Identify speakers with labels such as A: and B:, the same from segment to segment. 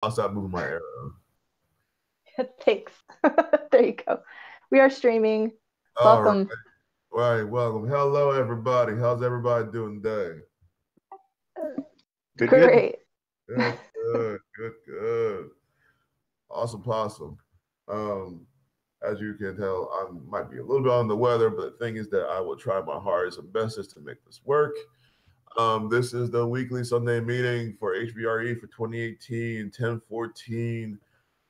A: I'll stop moving my arrow.
B: Thanks. There you go. We are streaming.
A: All right,
B: Welcome.
A: right, welcome. Hello, everybody. How's everybody doing today?
C: Good, good.
B: Great.
A: Good, good, good, good. Awesome, possum. Um, as you can tell, I might be a little bit on the weather, but the thing is that I will try my hardest and bestest to make this work. This is the weekly Sunday meeting for HVRE for 2018, 10/14.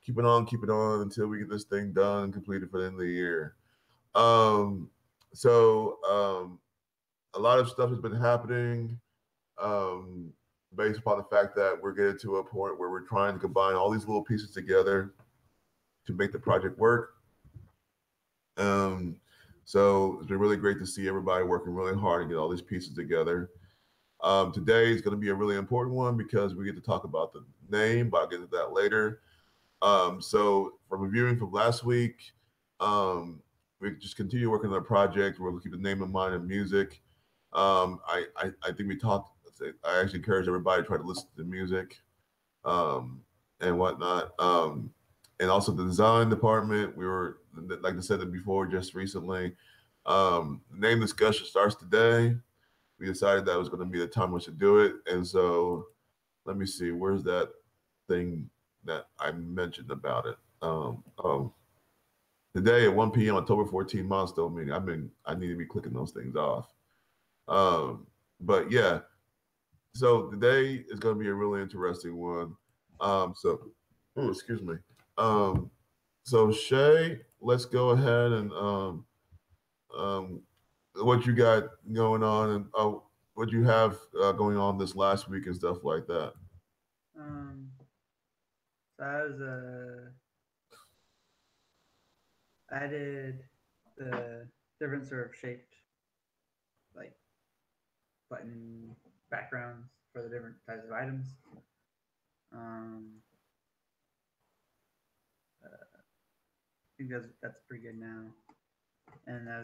A: Keep it on until we get this thing done and completed for the end of the year. Um, so a lot of stuff has been happening um, based upon the fact that we're getting to a point where we're trying to combine all these little pieces together to make the project work. Um, so it's been really great to see everybody working really hard to get all these pieces together. Today is going to be a really important one because we get to talk about the name, but I'll get to that later. So from reviewing from last week, we just continue working on the project. We're going to keep the name in mind and music. I think we talked. I actually encourage everybody to try to listen to the music um, and whatnot. And also the design department. We were, like I said before, just recently. Name discussion starts today. We decided that was going to be the time we should do it, and so let me see. Where's that thing that I mentioned about it? Today at 1 p.m. October 14th milestone meeting. I need to be clicking those things off. But yeah, so today is going to be a really interesting one. Excuse me. Um, so Shay, let's go ahead and um, what you got going on and what you have going on this last week and stuff like that.
D: Um, so I was added the different sort of shaped like button backgrounds for the different types of items. Um, I think that's pretty good now. And I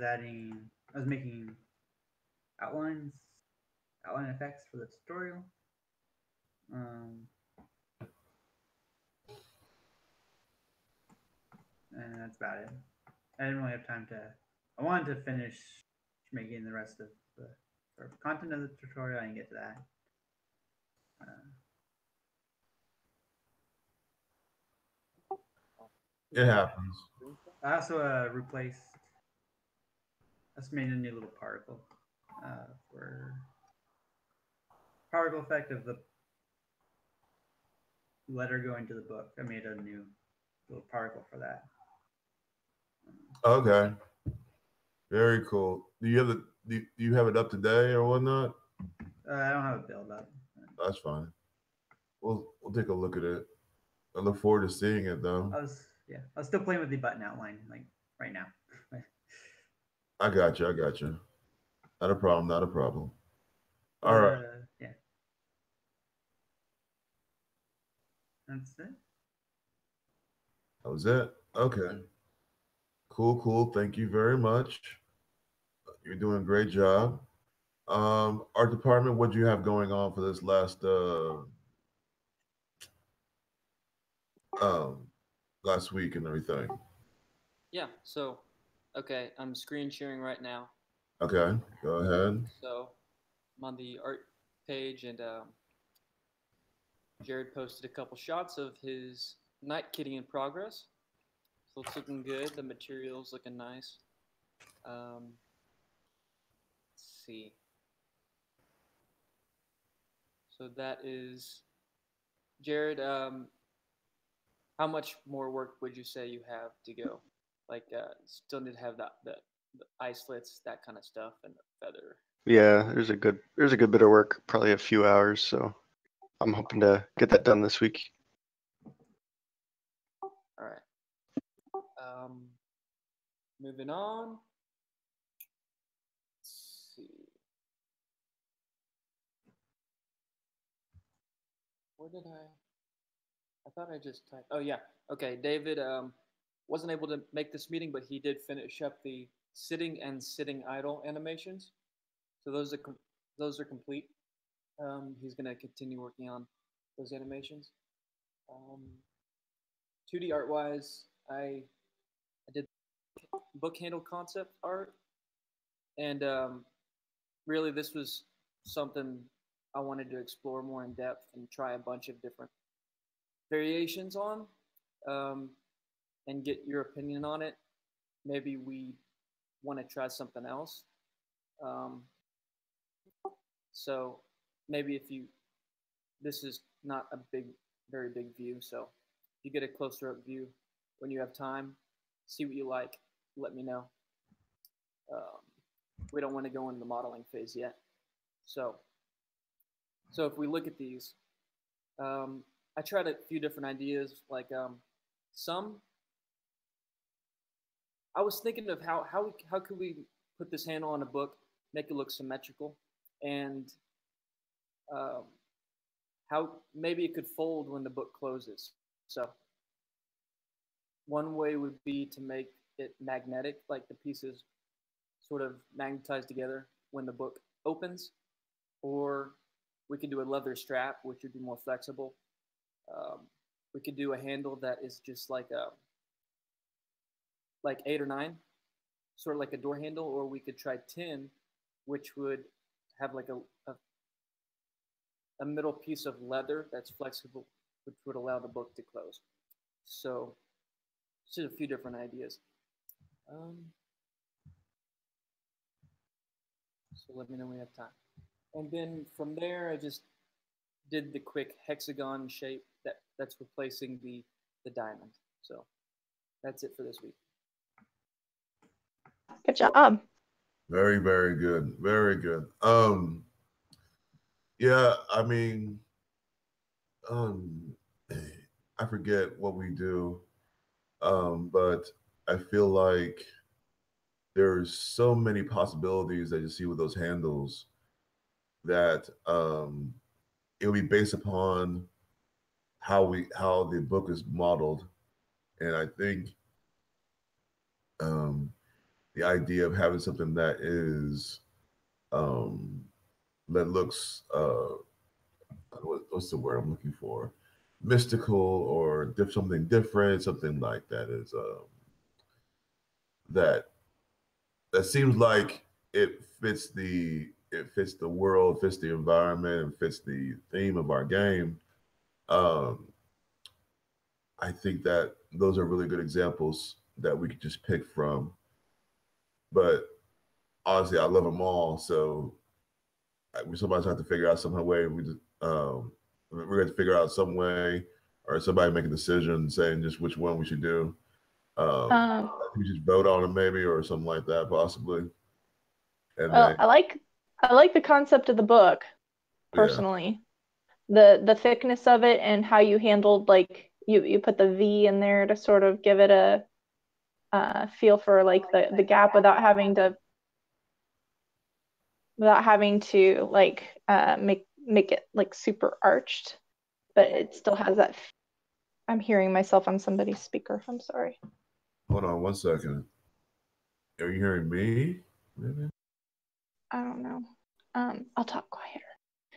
D: was making outlines, outline effects for the tutorial. Um, and that's about it. I didn't really have time to. I wanted to finish making the rest of the sort of content of the tutorial. I didn't get to that. Uh,
A: It happens.
D: I also replaced. I just made a new little particle for particle effect of the letter going to the book. I made a new little particle for that.
A: Okay, very cool. Do you have it up today or whatnot?
D: I don't have a build up.
A: That's fine. We'll take a look at it. I look forward to seeing it though.
D: I was still playing with the button outline like right now.
A: I got you. I got you. Not a problem. Not a problem. All
D: But
A: right.
D: yeah, that's it.
A: That was it. Okay. Cool. Cool. Thank you very much. You're doing a great job. Art department, what do you have going on for this um last week and everything?
E: Yeah, so, okay, I'm screen sharing right now.
A: Okay, go ahead.
E: So I'm on the art page, and Jared posted a couple shots of his night kitting in progress. So it's looking good. The material's looking nice. Let's see. So that is Jared. How much more work would you say you have to go? Like, still need to have the eye slits, that kind of stuff, and the feather.
C: Yeah, there's a good bit of work, probably a few hours, so I'm hoping to get that done this week.
E: All right. Moving on. Let's see. Where did I thought I just typed. Oh yeah. Okay. David wasn't able to make this meeting, but he did finish up the sitting and sitting idle animations. So those are complete. He's gonna continue working on those animations. 2D art wise, I did book handle concept art, and really this was something I wanted to explore more in depth and try a bunch of different variations on, um, and get your opinion on it. Maybe we want to try something else. Um, so maybe if you, this is not a very big view. So if you get a closer up view when you have time, see what you like, let me know. Um, we don't want to go into the modeling phase yet. So if we look at these, I tried a few different ideas. Like some, I was thinking of how could we put this handle on a book, make it look symmetrical, and um, how maybe it could fold when the book closes. So one way would be to make it magnetic, like the pieces sort of magnetized together when the book opens, or we could do a leather strap, which would be more flexible. We could do a handle that is just like 8 or 9, sort of like a door handle, or we could try 10, which would have like a middle piece of leather that's flexible, which would allow the book to close. So just a few different ideas. So let me know when we have time. And then from there, I just did the quick hexagon shape that's replacing the diamond. So that's it for this week.
B: Good job.
A: Very, very good. Very good. Yeah, I mean, I forget what we do, but I feel like there's so many possibilities that you see with those handles that it'll be based upon how the book is modeled. And I think the idea of having something that is that looks what's the word I'm looking for? Mystical or something different, something like that is that seems like it fits the world, fits the environment, and fits the theme of our game. I think that those are really good examples that we could just pick from. But honestly, I love them all. So we sometimes have to figure out some way. We're going to figure out some way, or somebody make a decision saying just which one we should do. We just vote on it maybe, or something like that, possibly. And
B: well,
A: then,
B: I like the concept of the book personally. Yeah. The thickness of it and how you handled, like you put the V in there to sort of give it a feel for like the gap without having to like make it like super arched, but it still has that. I'm hearing myself on somebody's speaker. I'm sorry.
A: Hold on 1 second. Are you hearing me? Maybe?
B: I don't know. I'll talk quieter.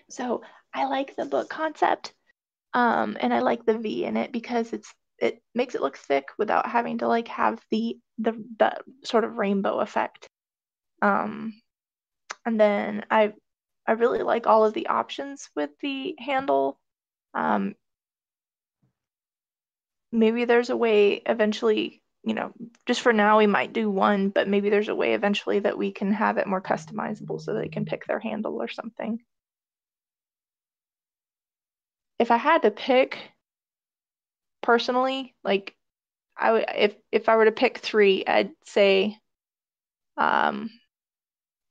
B: So I like the book concept, and I like the V in it because it makes it look thick without having to like have the sort of rainbow effect. And then I really like all of the options with the handle. Maybe there's a way eventually, just for now we might do one, but maybe there's a way eventually that we can have it more customizable so they can pick their handle or something. If I had to pick personally, like I would, if I were to pick 3, I'd say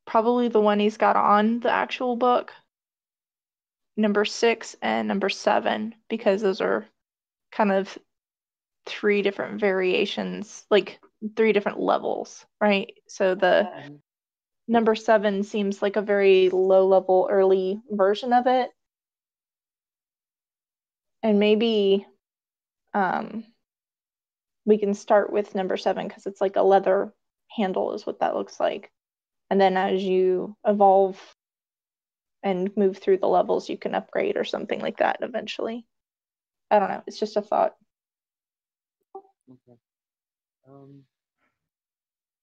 B: probably the one he's got on the actual book, number 6 and number 7, because those are kind of 3 different variations, like 3 different levels, right? So the number 7 seems like a very low level early version of it. And maybe we can start with number 7 because it's like a leather handle is what that looks like. And then as you evolve and move through the levels, you can upgrade or something like that eventually. I don't know. It's just a thought.
E: Okay.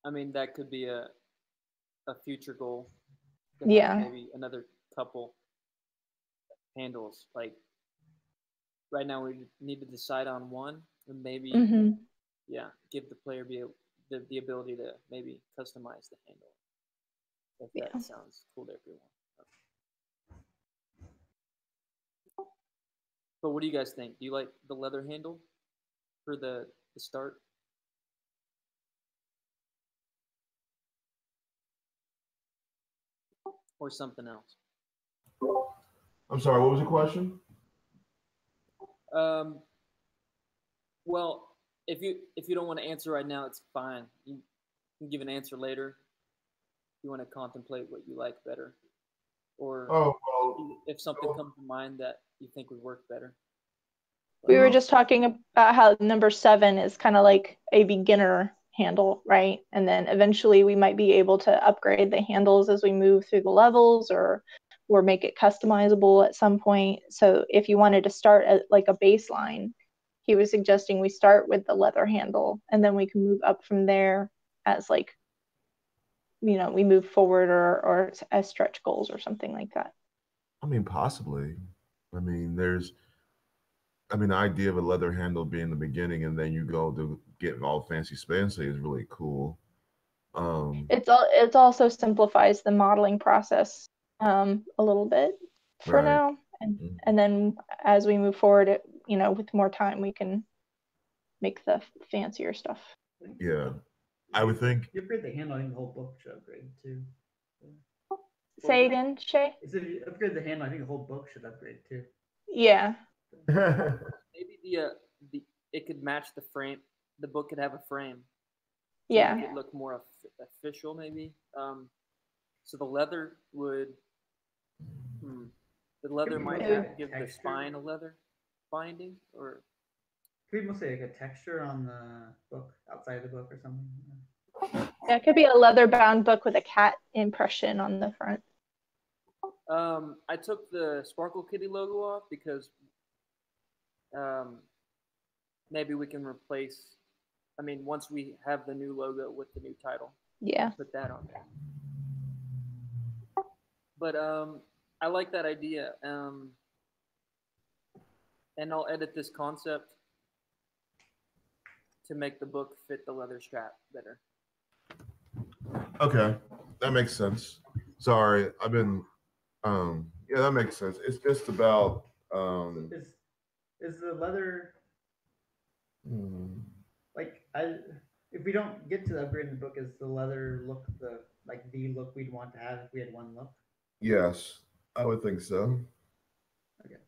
E: I mean, that could be a future goal. To have
B: Yeah.
E: maybe another couple handles. Like right now, we need to decide on one, and maybe give the player the ability to maybe customize the handle. If that sounds cool to everyone. But what do you guys think? Do you like the leather handle for the start? Or something else?
A: I'm sorry, what was the question?
E: Well, if you don't want to answer right now, it's fine. You can give an answer later. If you want to contemplate what you like better, or if something comes to mind that you think would work better.
B: We were just talking about how number 7 is kind of like a beginner handle, right? And then eventually we might be able to upgrade the handles as we move through the levels, or make it customizable at some point. So if you wanted to start at like a baseline, he was suggesting we start with the leather handle, and then we can move up from there as like, you know, we move forward, or as stretch goals or something like that.
A: I mean, possibly. I mean, the idea of a leather handle being the beginning, and then you go to get all fancy spancy is really cool.
B: It also simplifies the modeling process a little bit for now, and then as we move forward, with more time, we can make the fancier stuff.
A: Yeah, I would think.
D: You upgrade the handle, I think the whole book should upgrade too.
B: Say again, Shay?
D: If you upgrade the handle, I think the whole book should upgrade too.
B: Yeah.
E: Maybe it could match the frame. The book could have a frame.
B: Yeah.
E: Make it look more official, maybe. So the leather would. The leather might give the spine a leather binding, or.
D: Could we mostly like a texture on the book, outside the book or something?
B: Yeah, it could be a leather-bound book with a cat impression on the front.
E: I took the Sparkle Kitty logo off because maybe we can replace. I mean, once we have the new logo with the new title, put that on there. But I like that idea, and I'll edit this concept to make the book fit the leather strap better.
A: Okay, that makes sense. Sorry, I've been. Yeah, that makes sense. It's just about.
D: Is the leather like if we don't get to the upgrade in the book, is the leather look the look we'd want to have if we had one look?
A: Yes, I would think so.
D: Okay.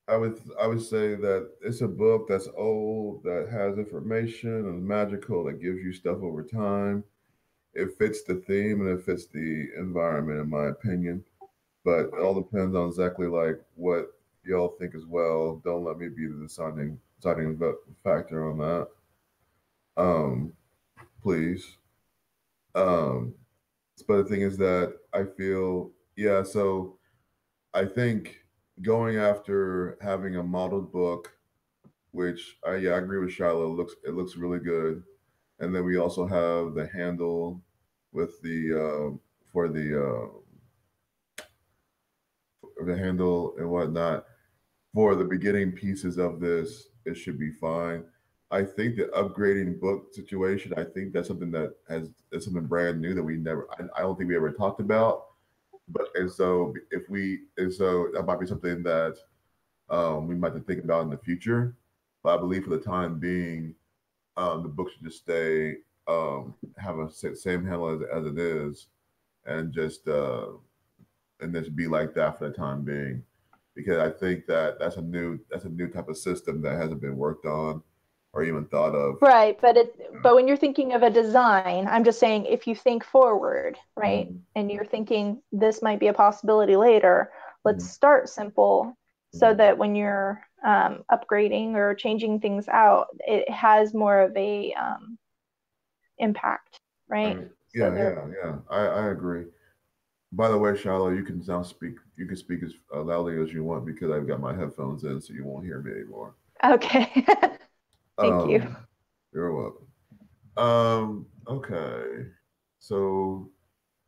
A: I would say that it's a book that's old, that has information and magical, that gives you stuff over time. It fits the theme and it fits the environment, in my opinion. But it all depends on exactly like what y'all think as well. Don't let me be the deciding factor on that. Please. But the thing is that I feel, so I think going after having a modeled book, which I agree with Shiloh, it looks really good. And then we also have the handle with the for the handle and whatnot. For the beginning pieces of this, it should be fine. I think the upgrading book situation, I think that's something that's something brand new that I don't think we ever talked about. But so that might be something that we might have to think about in the future. But I believe for the time being, the book should just stay have a same handle as it is, and just be like that for the time being, because I think that's a new type of system that hasn't been worked on or even thought of.
B: Right, but when you're thinking of a design, I'm just saying, if you think forward, right, and you're thinking this might be a possibility later, let's start simple so that when you're upgrading or changing things out, it has more of a impact, right?
A: Yeah, I agree. By the way, Shiloh, you can now speak. You can speak as loudly as you want because I've got my headphones in, so you won't hear me anymore.
B: Okay. Thank you.
A: You're welcome. Okay. So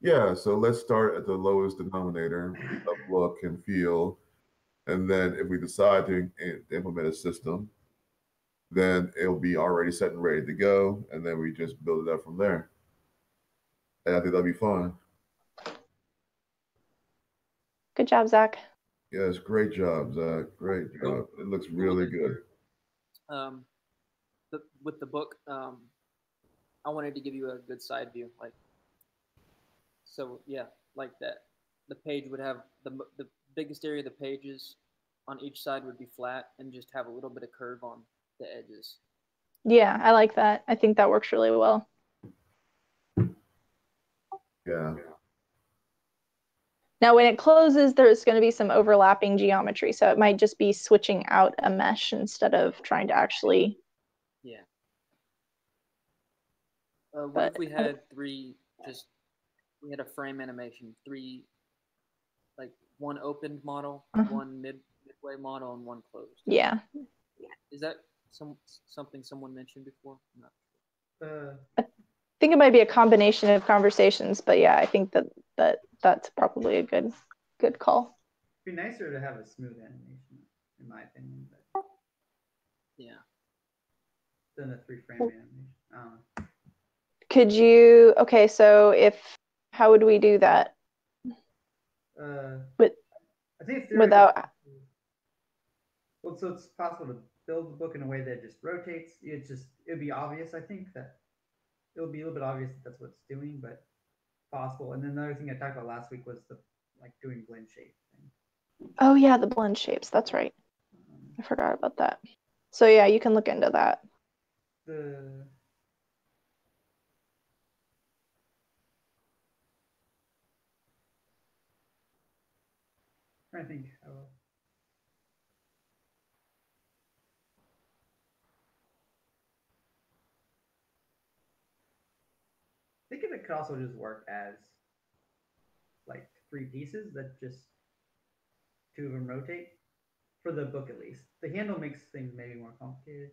A: yeah, so let's start at the lowest denominator, a look and feel, and then if we decide to implement a system, then it'll be already set and ready to go, and then we just build it up from there. And I think that'll be fun.
B: Good job, Zach.
A: Yes, great job, Zach. Great job. It looks really good.
E: With the book, I wanted to give you a good side view, like, so yeah, like that. The page would have the biggest area of the pages on each side would be flat and just have a little bit of curve on the edges.
B: Yeah, I like that. I think that works really well.
A: Yeah.
B: Now, when it closes, there's going to be some overlapping geometry, so it might just be switching out a mesh instead of trying to actually.
E: Yeah. What if we had three? We had a frame animation, three, like one opened model, one midway model, and one closed.
B: Yeah.
E: Is that something someone mentioned before? I'm not
B: sure. I think it might be a combination of conversations, but yeah, I think that's probably a good call.
D: It'd be nicer to have a smooth animation, in my opinion. But
E: yeah.
D: Than a 3-frame animation.
B: Could you? Okay, so how would we do that?
D: I think
B: without.
D: Well, so it's possible to build the book in a way that just rotates. It'd be obvious. I think that it would be a little bit obvious that that's what it's doing, but possible. And then another thing I talked about last week was the doing blend shape thing.
B: Oh yeah, the blend shapes. That's right. I forgot about that. So yeah, you can look into that.
D: I think. I think it could also just work as like 3 pieces that just 2 of them rotate for the book at least. The handle makes things maybe more complicated.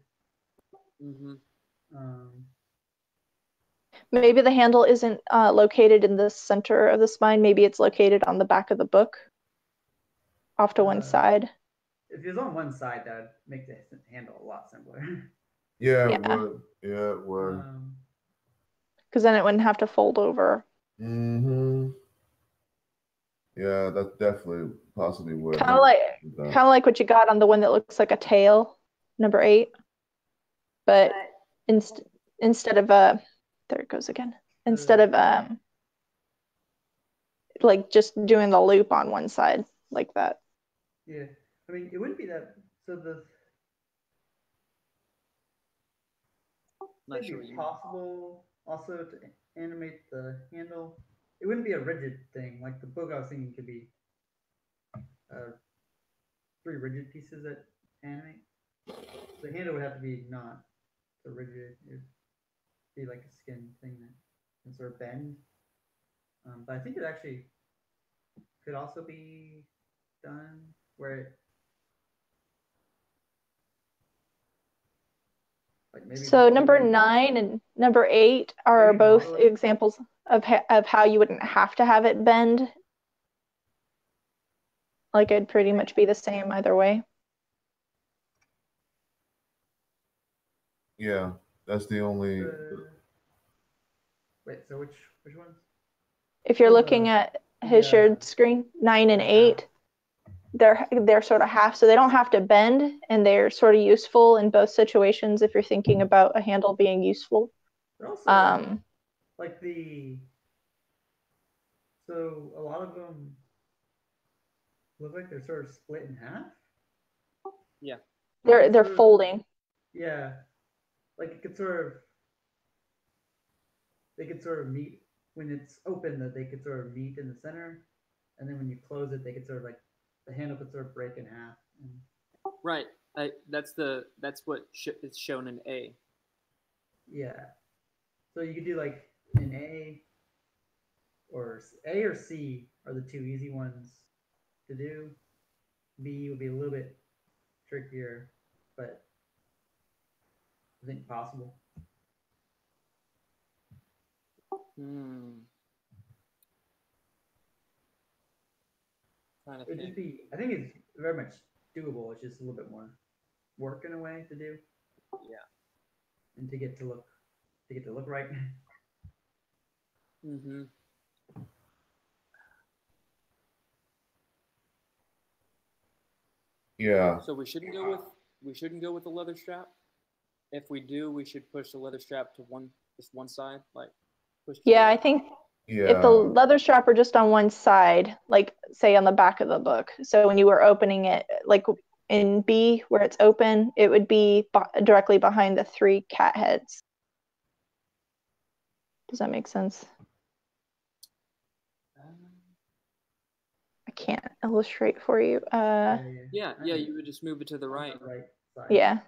B: Maybe the handle isn't located in the center of the spine. Maybe it's located on the back of the book, off to one side.
D: If it was on one side, that would make the handle a lot simpler.
A: Yeah, it would. Yeah, it would.
B: Because then it wouldn't have to fold over.
A: Mm-hmm. Yeah, that's definitely possibly would.
B: Kind of like what you got on the one that looks like a tail, number 8. But instead of there it goes again. Instead of like just doing the loop on one side like that.
D: Yeah, I mean it wouldn't be that. So it'd be possible also to animate the handle. It wouldn't be a rigid thing. Like the book I was thinking could be 3 rigid pieces that animate. The handle would have to be not so rigid. It'd be like a skin thing that can sort of bend. But I think it actually could also be done where it
B: so number 9 and number 8 are both examples of how you wouldn't have to have it bend. Like it'd pretty much be the same either way.
A: Yeah, that's the only.
D: Wait, so which ones?
B: If you're looking at his shared screen, 9 and 8, they're sort of half, so they don't have to bend, and they're sort of useful in both situations if you're thinking about a handle being useful.
D: They're also so a lot of them look like they're sort of split in half.
E: Yeah.
B: They're folding.
D: Yeah. Like they could sort of meet when it's open, that they could sort of meet in the center, and then when you close it, they could sort of the handle could sort of break in half.
E: Right. That's what is shown in A.
D: Yeah. So you could do like an A, or A or C are the two easy ones to do. B would be a little bit trickier, but I think possible.
E: Trying to
D: It'd
E: think.
D: just be, I think it's very much doable. It's just a little bit more work in a way to do.
E: Yeah.
D: And to get to look right.
E: Mm-hmm.
A: Yeah.
E: So we shouldn't go with the leather strap. If we do, we should push the leather strap to just one side, like push.
B: Yeah, I think if the leather strap were just on one side, like say on the back of the book, so when you were opening it, like in B where it's open, it would be directly behind the 3 cat heads. Does that make sense? I can't illustrate for you.
E: Yeah, you would just move it to the right.
D: Right side.
B: Yeah.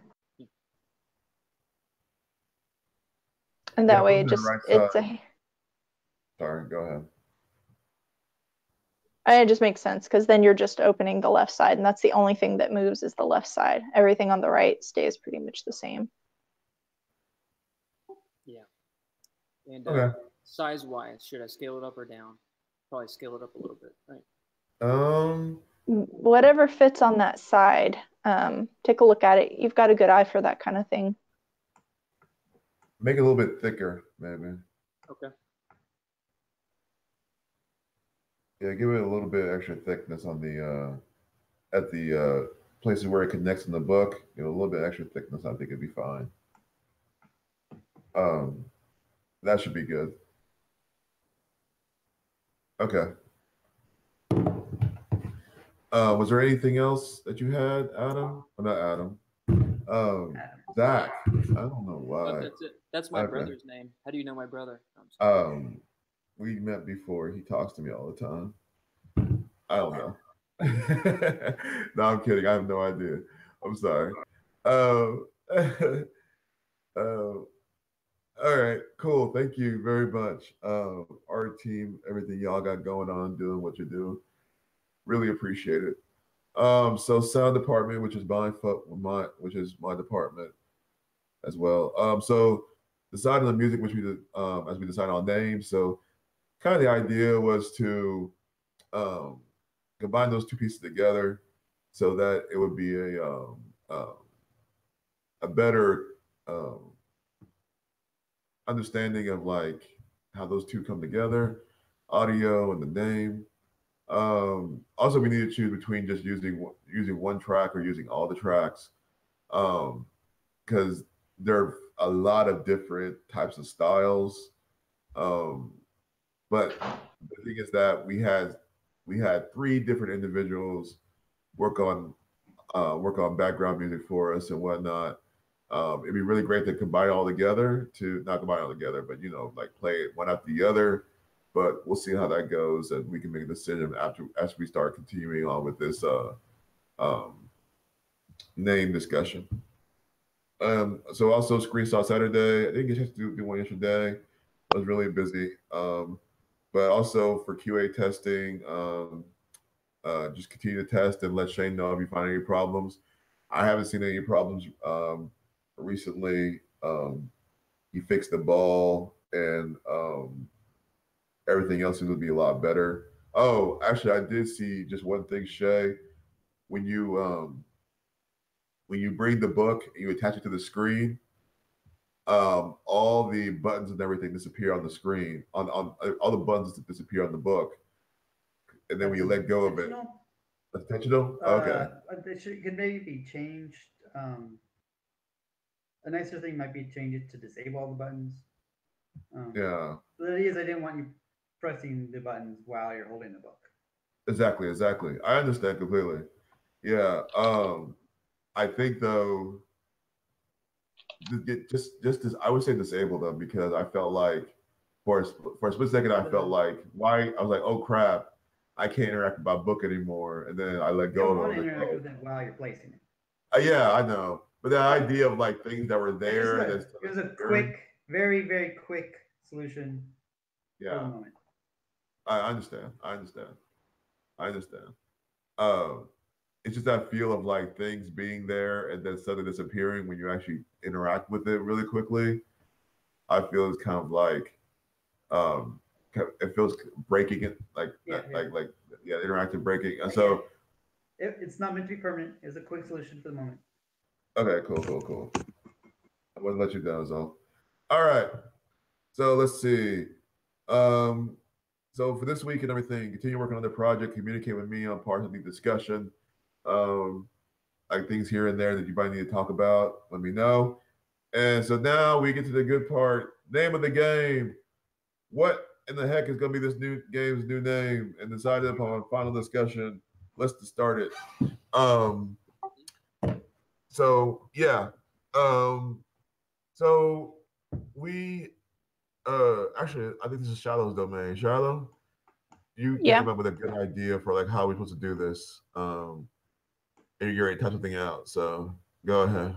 B: And that way it's a...
A: Sorry, go ahead.
B: It just makes sense because then you're just opening the left side, and that's the only thing that moves is the left side. Everything on the right stays pretty much the same.
E: Yeah. And
A: okay.
E: Size-wise, should I scale it up or down? Probably scale it up a little bit, right?
B: Whatever fits on that side. Take a look at it. You've got a good eye for that kind of thing.
A: Make it a little bit thicker, maybe.
E: Okay.
A: Yeah, give it a little bit extra thickness on the at the places where it connects in the book. You know, a little bit extra thickness. I think it'd be fine. That should be good. Okay. Was there anything else that you had, Adam? Oh, not Adam. Zach. I don't know why.
E: Oh, that's it. That's my brother's name. How do you know my brother?
A: We met before. He talks to me all the time. I don't know. No, I'm kidding. I have no idea. I'm sorry. All right, cool. Thank you very much. Our team, everything y'all got going on, doing what you do. Really appreciate it. So sound department, which is my department as well. So deciding the music, which we did as we decided on names. So kind of the idea was to combine those two pieces together so that it would be a better understanding of like how those two come together, audio and the name. Also, we need to choose between just using one track or using all the tracks, because there are a lot of different types of styles. But the thing is that we had 3 different individuals work on background music for us and whatnot. It'd be really great to combine it all together, to not combine it all together, but like play it one after the other. But we'll see how that goes, and we can make a decision as we start continuing on with this name discussion. So also Screenshot Saturday. I didn't get a chance to do one yesterday. I was really busy. But also for QA testing, just continue to test and let Shane know if you find any problems. I haven't seen any problems recently. He fixed the ball, and everything else seems to be a lot better. Oh, actually, I did see just one thing, Shay. When you bring the book and you attach it to the screen, all the buttons and everything disappear on the screen. On all the buttons disappear on the book, and then when you let go of it, that's intentional. Okay.
D: It could maybe be changed. A nicer thing might be to change it to disable all the buttons.
A: Yeah.
D: The idea is I didn't want you pressing the buttons while you're holding the book.
A: Exactly. I understand completely. Yeah. I think though, just I would say disable them, because I felt like for a split second I felt like why I was like, oh crap, I can't interact with my book anymore, and then I let go
D: You don't want
A: of
D: to
A: it.
D: interact with it while you're placing it.
A: Yeah, I know, but the idea of like things that were there.
D: It was a quick, very very quick solution.
A: Yeah.
D: For the moment.
A: I understand. I understand. I understand. Um, it's just that feel of like things being there and then suddenly disappearing when you actually interact with it really quickly. I feel it's kind of like it feels breaking it
D: Yeah,
A: like yeah, interactive breaking. And
D: yeah.
A: so
D: It's not meant to be permanent. It's a quick solution for the moment.
A: okay, cool. I wouldn't let you down, so all right. So let's see. Um, so for this week and everything, continue working on the project. Communicate with me on parts of the discussion. Um, like things here and there that you might need to talk about. Let me know. And so now we get to the good part. Name of the game. What in the heck is going to be this new game's new name? And decided upon final discussion. Let's start it. Um, so yeah. Um, so we actually I think this is Shallow's domain. Shallow, you
B: Yeah.
A: came up with a good idea for like how we're supposed to do this. And you're ready to type something out. So go ahead.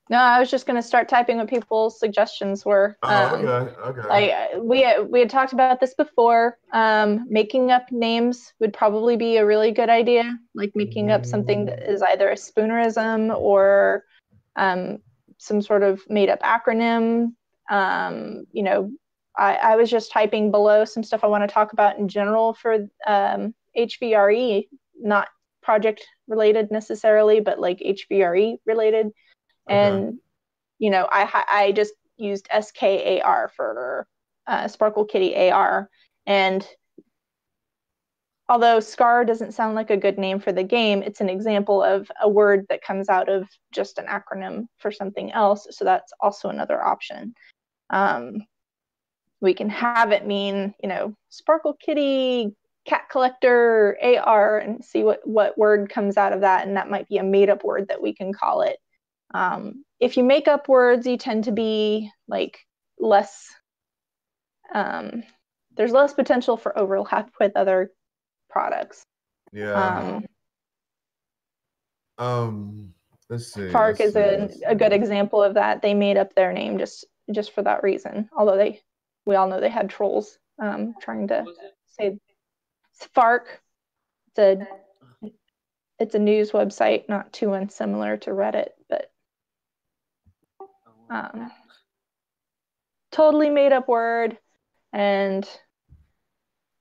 B: No, I was just going to start typing what people's suggestions were.
A: Oh, okay.
B: Like we had talked about this before. Making up names would probably be a really good idea. Like making up something that is either a spoonerism or some sort of made up acronym. You know, I was just typing below some stuff I want to talk about in general for HVRE, not project related necessarily, but like HVRE related.
A: Okay.
B: And you know, I just used SKAR for Sparkle Kitty AR. And although SCAR doesn't sound like a good name for the game, it's an example of a word that comes out of just an acronym for something else. So that's also another option. We can have it mean, you know, Sparkle Kitty cat collector AR and see what word comes out of that. And that might be a made up word that we can call it. If you make up words, you tend to be like less, there's less potential for overlap with other products.
A: Yeah. Let's see.
B: FARC is a good example of that. They made up their name just for that reason. Although we all know they had trolls trying to say FARC. It's a news website, not too unsimilar to Reddit, but totally made up word. And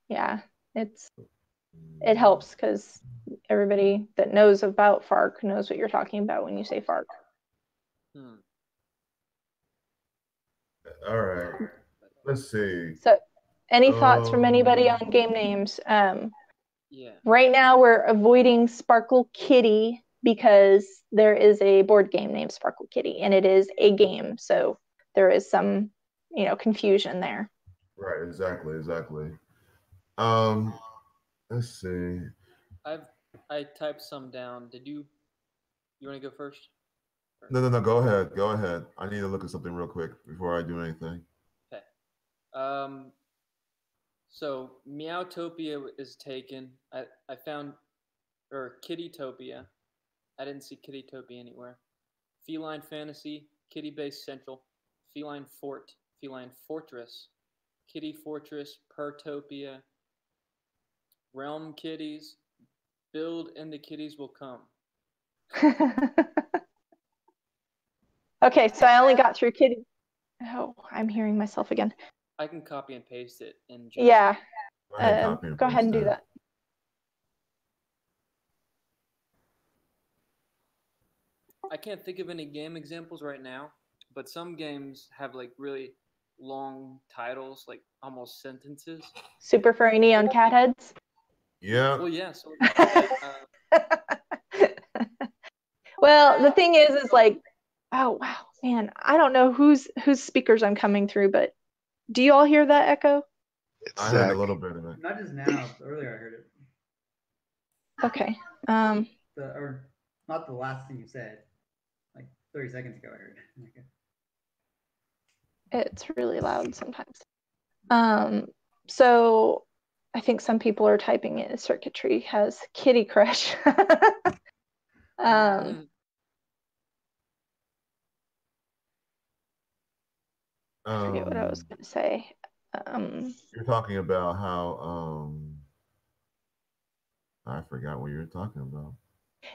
B: yeah, it helps because everybody that knows about FARC knows what you're talking about when you say FARC.
A: All right. Let's see.
B: So any thoughts from anybody on game names?
E: Yeah.
B: Right now we're avoiding Sparkle Kitty because there is a board game named Sparkle Kitty and it is a game. So there is some, you know, confusion there.
A: Right, exactly. Let's see.
E: I typed some down. You want to go first?
A: No. Go ahead. I need to look at something real quick before I do anything.
E: Okay. So Meowtopia is taken. I found, or Kittytopia. I didn't see Kittytopia anywhere. Feline Fantasy, Kitty Base Central, Feline Fort, Feline Fortress, Kitty Fortress, Pertopia, Realm Kitties, Build and the Kitties Will Come.
B: Okay, so I only got through Kitty. Oh, I'm hearing myself again.
E: I can copy and paste it in general.
B: Yeah.
A: Go
B: ahead and do that.
E: I can't think of any game examples right now, but some games have like really long titles, like almost sentences.
B: Super Furry Neon Cat Heads.
A: Yeah.
E: Well, yeah. So,
B: well, the thing is like, oh wow, man, I don't know whose speakers I'm coming through, but do you all hear that echo?
A: I heard a little bit of it.
D: Not just now. Earlier, I heard it.
B: Okay.
D: Or not the last thing you said. Like 30 seconds ago, I heard it.
B: It's really loud sometimes. So I think some people are typing it. Circuitry has Kitty Crush. I forget what I was going to say.
A: You're talking about how I forgot what you were talking about.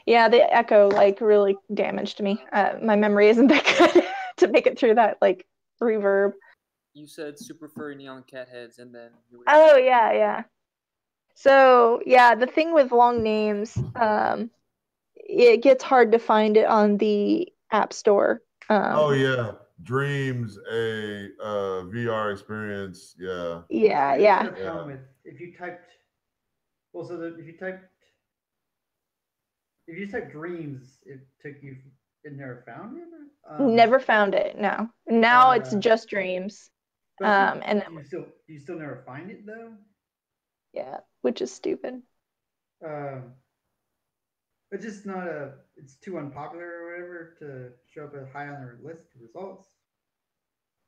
B: Yeah, the echo like really damaged me. My memory isn't that good to make it through that like reverb.
E: You said super furry neon cat heads, and then you were
B: Oh yeah. So yeah, the thing with long names, it gets hard to find it on the App Store.
A: Oh yeah, Dreams, a VR experience. Yeah.
B: Yeah,
D: I just
B: yeah.
D: had a problem with if you typed. Well, so that if you typed dreams, it took you. It never found it.
B: Never found it. No. Now it's just Dreams.
D: But
B: And
D: do you still never find it though?
B: yeah, which is stupid.
D: It's just not it's too unpopular or whatever to show up high on their list of results.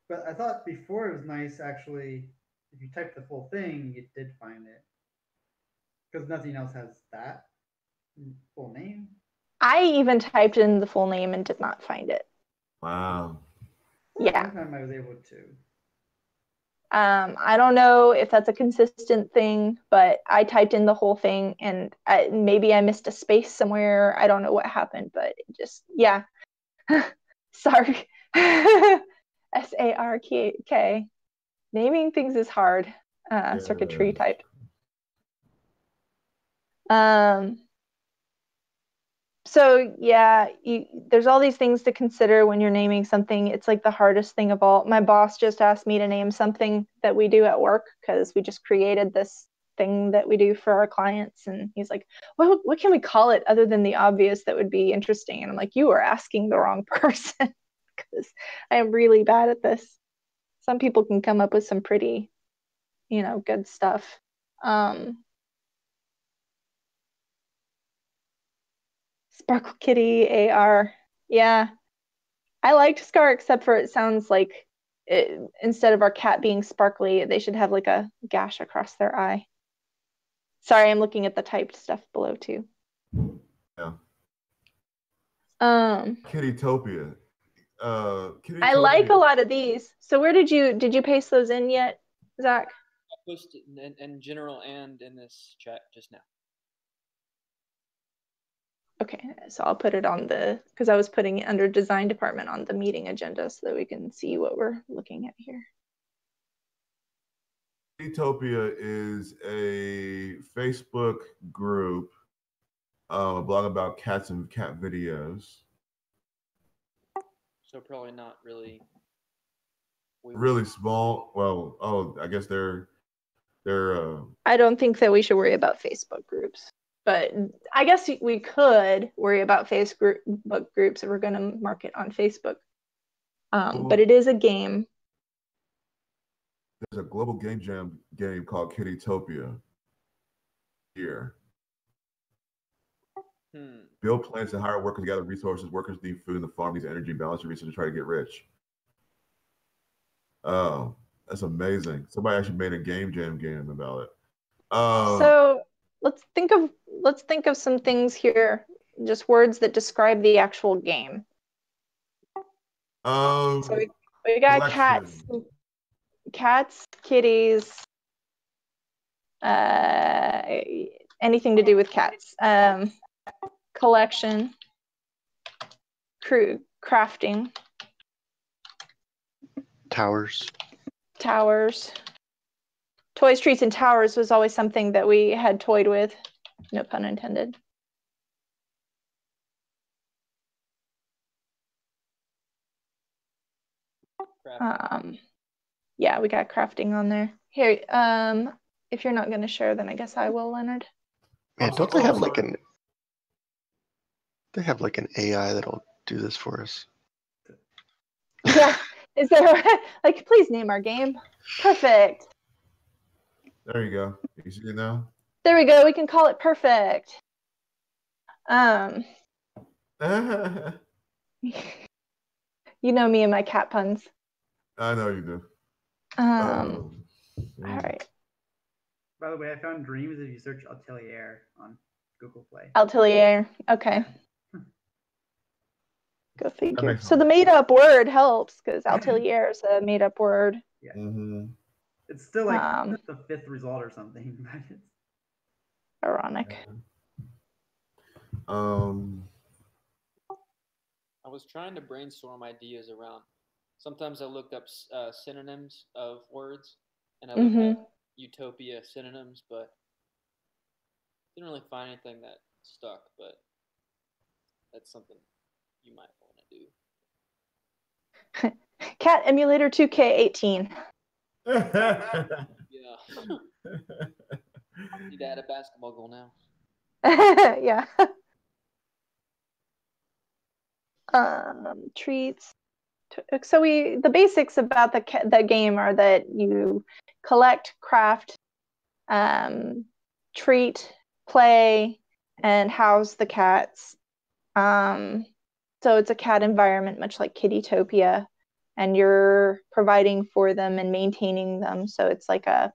D: But I thought before it was nice actually, if you type the full thing, it did find it. Because nothing else has that full name.
B: I even typed in the full name and did not find it.
A: Wow.
B: Yeah.
D: One time I was able to.
B: I don't know if that's a consistent thing, but I typed in the whole thing and maybe I missed a space somewhere. I don't know what happened, but just, yeah. Sorry. SARK. Naming things is hard. Circuitry type. So yeah, there's all these things to consider when you're naming something. It's like the hardest thing of all. My boss just asked me to name something that we do at work because we just created this thing that we do for our clients. And he's like, well, what can we call it other than the obvious that would be interesting? And I'm like, you are asking the wrong person because I am really bad at this. Some people can come up with some pretty, good stuff. Sparkle Kitty AR. Yeah. I liked Scar except for it sounds like instead of our cat being sparkly, they should have like a gash across their eye. Sorry, I'm looking at the typed stuff below too.
A: Yeah.
B: Kittytopia.
A: Kittytopia.
B: I like a lot of these. So where did you paste those in yet, Zach?
E: I posted in general and in this chat just now.
B: Okay, so I'll put it on because I was putting it under design department on the meeting agenda so that we can see what we're looking at here.
A: Kittytopia is a Facebook group, a blog about cats and cat videos.
E: So probably not really.
A: Really small. Well, I guess they're.
B: I don't think that we should worry about Facebook groups. But I guess we could worry about Facebook groups if we're going to market on Facebook. But it is a game.
A: There's a global game jam game called Kittytopia here. Build plans to hire workers, gather resources. Workers need food, and the farm needs energy, balance, and research to try to get rich. Oh, that's amazing. Somebody actually made a game jam game about it.
B: So let's think of some things here, just words that describe the actual game. So we got collection. Cats, kitties, anything to do with cats. Collection, crafting,
C: towers.
B: Toys, treats, and towers was always something that we had toyed with. No pun intended. Yeah, we got crafting on there. Here, if you're not going to share, then I guess I will, Leonard.
C: Man, don't they have like an? They have like an AI that'll do this for us.
B: Yeah. Is there like, please name our game? Perfect.
A: There you go. You see it now?
B: There we go. We can call it perfect. You know me and my cat puns.
A: I know you do.
B: All right.
D: By the way, I found Dreams if you search Atelier on Google Play.
B: Atelier. Okay. Go figure. So the made-up word helps because Atelier is a made-up word.
D: Yeah. It's still like
B: Um,
D: the 5th result or something. But it's,
B: Ironic.
E: I was trying to brainstorm ideas around. Sometimes I look up synonyms of words, and I looked
B: Mm-hmm.
E: up utopia synonyms, but didn't really find anything that stuck. But that's something you might want to do.
B: Cat Emulator 2K18.
E: Yeah. Need to add a basketball goal now.
B: Yeah. Treats. So the basics about the game are that you collect, craft, treat, play, and house the cats. So it's a cat environment, much like Kittytopia, and you're providing for them and maintaining them. So it's like a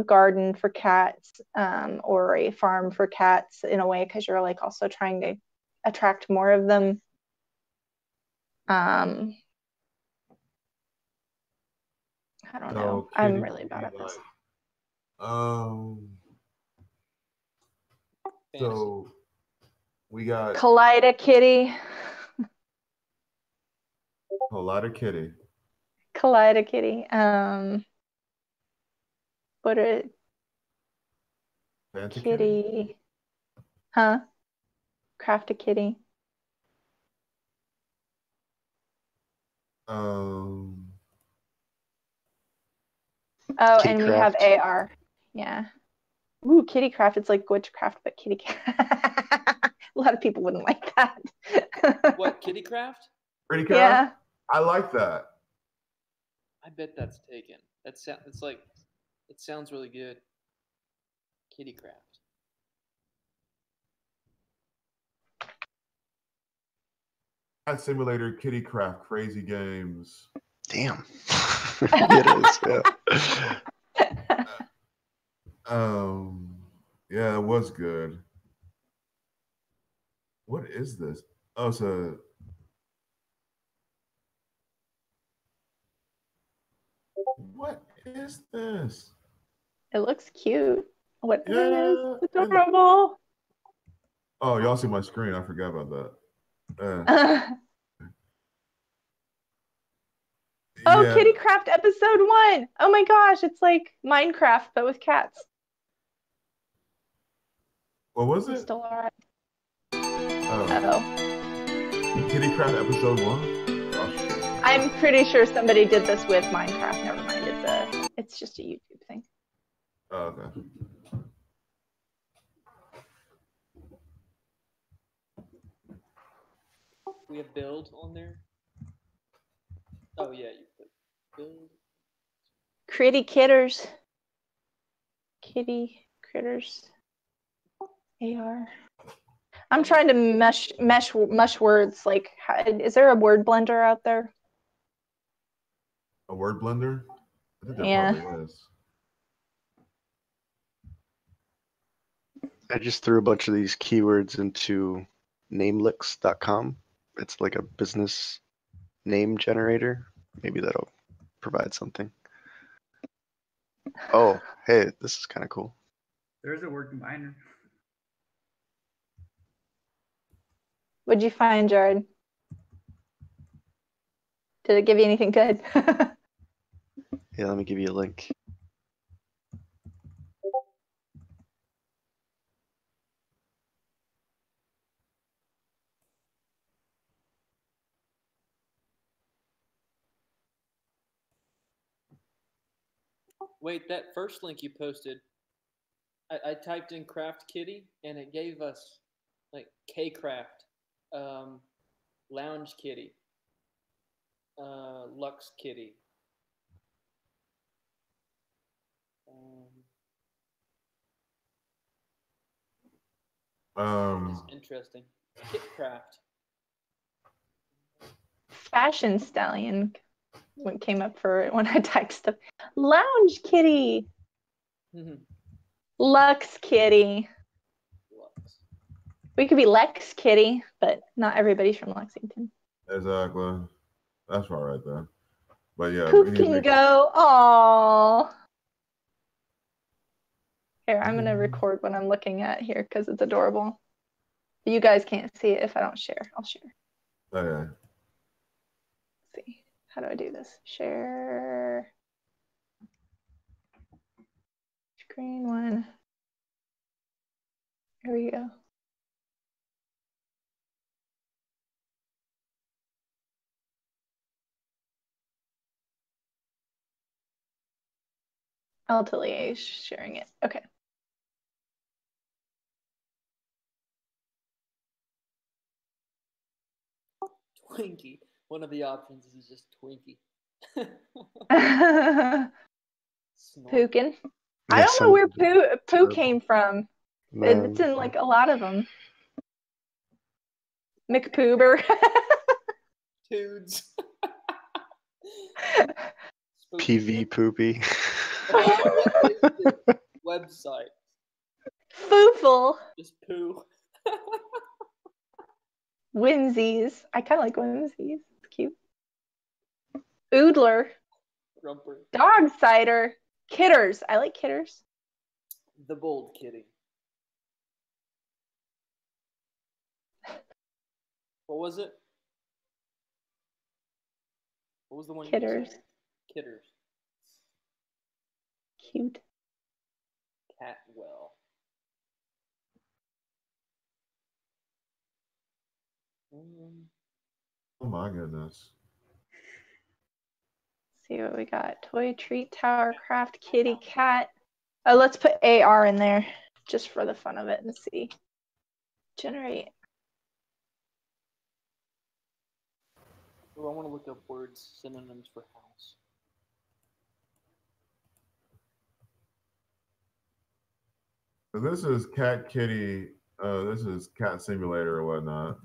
B: garden for cats, or a farm for cats in a way, because you're like also trying to attract more of them. I don't know. I'm really bad at this.
A: So we got
B: Kitty.
A: Kitty.
B: Kitty. What are
A: Fancy
B: kitty? Huh? Craft a kitty. Oh,
C: Kitty
B: and we
C: craft.
B: have AR. Yeah. Ooh, kitty craft. It's like witchcraft, but kitty craft. A lot of people wouldn't like that.
E: What, kitty craft?
A: Pretty craft?
B: Yeah.
A: I like that.
E: I bet that's taken. It's like, it sounds really good. Kitty craft.
A: Cat Simulator, Kitty Craft, crazy games.
C: Damn. It is, yeah.
A: Yeah, it was good. What is this? Oh, so what is this?
B: It looks cute. What
A: Yeah,
B: it is? It's adorable.
A: Oh, y'all see my screen. I forgot about that.
B: Oh,
A: Yeah.
B: Kitty Craft episode 1. Oh my gosh, it's like Minecraft but with cats.
A: What was it?
B: Still alright.
A: Oh. Kitty Craft episode 1? Oh, shit.
B: I'm pretty sure somebody did this with Minecraft. Never mind. It's just a YouTube thing.
A: Oh, okay.
E: We have build on there. Oh yeah, you put build.
B: Kitty critters. Kitty critters. AR. I'm trying to mesh words. Like, is there a word blender out there?
A: A word blender? I think there probably is.
C: I just threw a bunch of these keywords into namelix.com. It's like a business name generator. Maybe that'll provide something. Oh, hey, this is kind of cool.
D: there's a word combiner.
B: What'd you find, Jared? Did it give you anything good?
C: Yeah, let me give you a link.
E: Wait, that first link you posted, I typed in craft kitty and it gave us like K-craft, lounge kitty, Lux kitty. It's interesting. Kitcraft.
B: Fashion stallion. What came up for it when I typed stuff? Lounge kitty. Lux kitty.
E: Lux.
B: We could be Lex kitty, but not everybody's from Lexington.
A: Exactly. That's all right then. But yeah.
B: Poop can go. Aww. Here, I'm gonna record what I'm looking at here because it's adorable. You guys can't see it if I don't share. I'll share.
A: Okay.
B: Let's see. How do I do this? Share. Screen one. Here we go. Altalia is sharing it. Okay.
E: Twinkie. One of the options is just Twinkie. Snort.
B: Pukin. I
C: Yeah,
B: don't know where poo
C: terrible.
B: came from.
C: Man,
B: It's in like a lot of them. McPoober.
E: Tudes.
C: PV poopy.
E: Website.
B: Foofle.
E: Just poo.
B: Whimsies. I kind of like Whimsies. It's cute. Oodler.
E: Rumper.
B: Dog cider. Kitters. I like Kitters.
E: The Bold Kitty. What was it? What was the one?
B: Kitters.
E: Kitters.
B: Cute.
E: Catwell.
A: Oh my goodness.
B: See what we got. Toy, treat, tower, craft, kitty, cat. Oh, let's put AR in there just for the fun of it and see. Generate.
E: Oh, I want to look up words, synonyms for house.
A: So this is cat kitty. This is cat simulator or whatnot.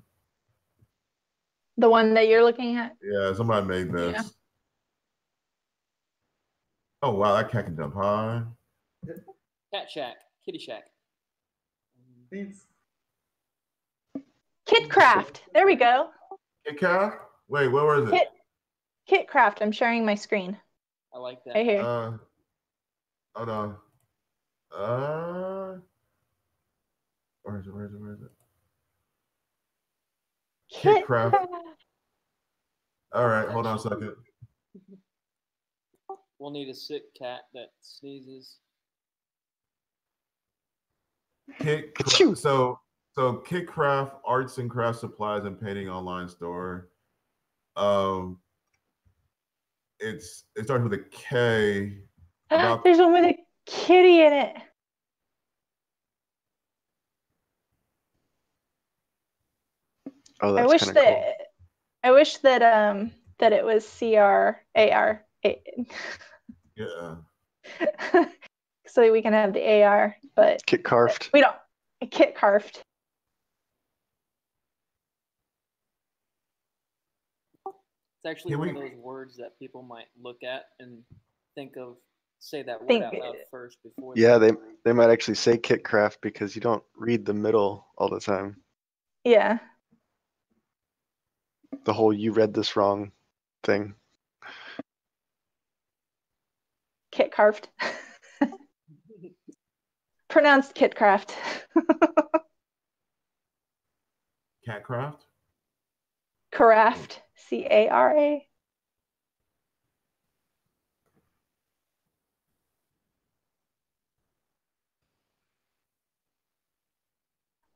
B: The one that you're looking at?
A: Yeah, somebody made this.
B: Yeah.
A: Oh wow, that cat can jump high.
E: Cat Shack. Kitty Shack.
D: Thanks.
B: Kitcraft. There we go.
A: Kit Kat? Wait, where was it?
B: Kitcraft. I'm sharing my screen.
E: I like that.
B: Right here.
A: Hold on. Where is it? Kitcraft. All right, hold on a second.
E: We'll need a sick cat that sneezes.
A: So Kitcraft arts and craft supplies and painting online store. It starts with a K.
B: There's one with a kitty in it.
C: Oh, that's kind of cool.
B: I wish that that it was CRAR.
A: Yeah.
B: So we can have the AR, but
C: Kit carved.
B: we don't. Kit carved.
E: It's actually one of those words that people might look at and say that word out loud first before.
C: Yeah, they might actually say Kitcraft because you don't read the middle all the time.
B: Yeah.
C: The whole "you read this wrong" thing.
B: Kit carved. Pronounced Kitcraft.
A: Catcraft?
B: Craft. CARA.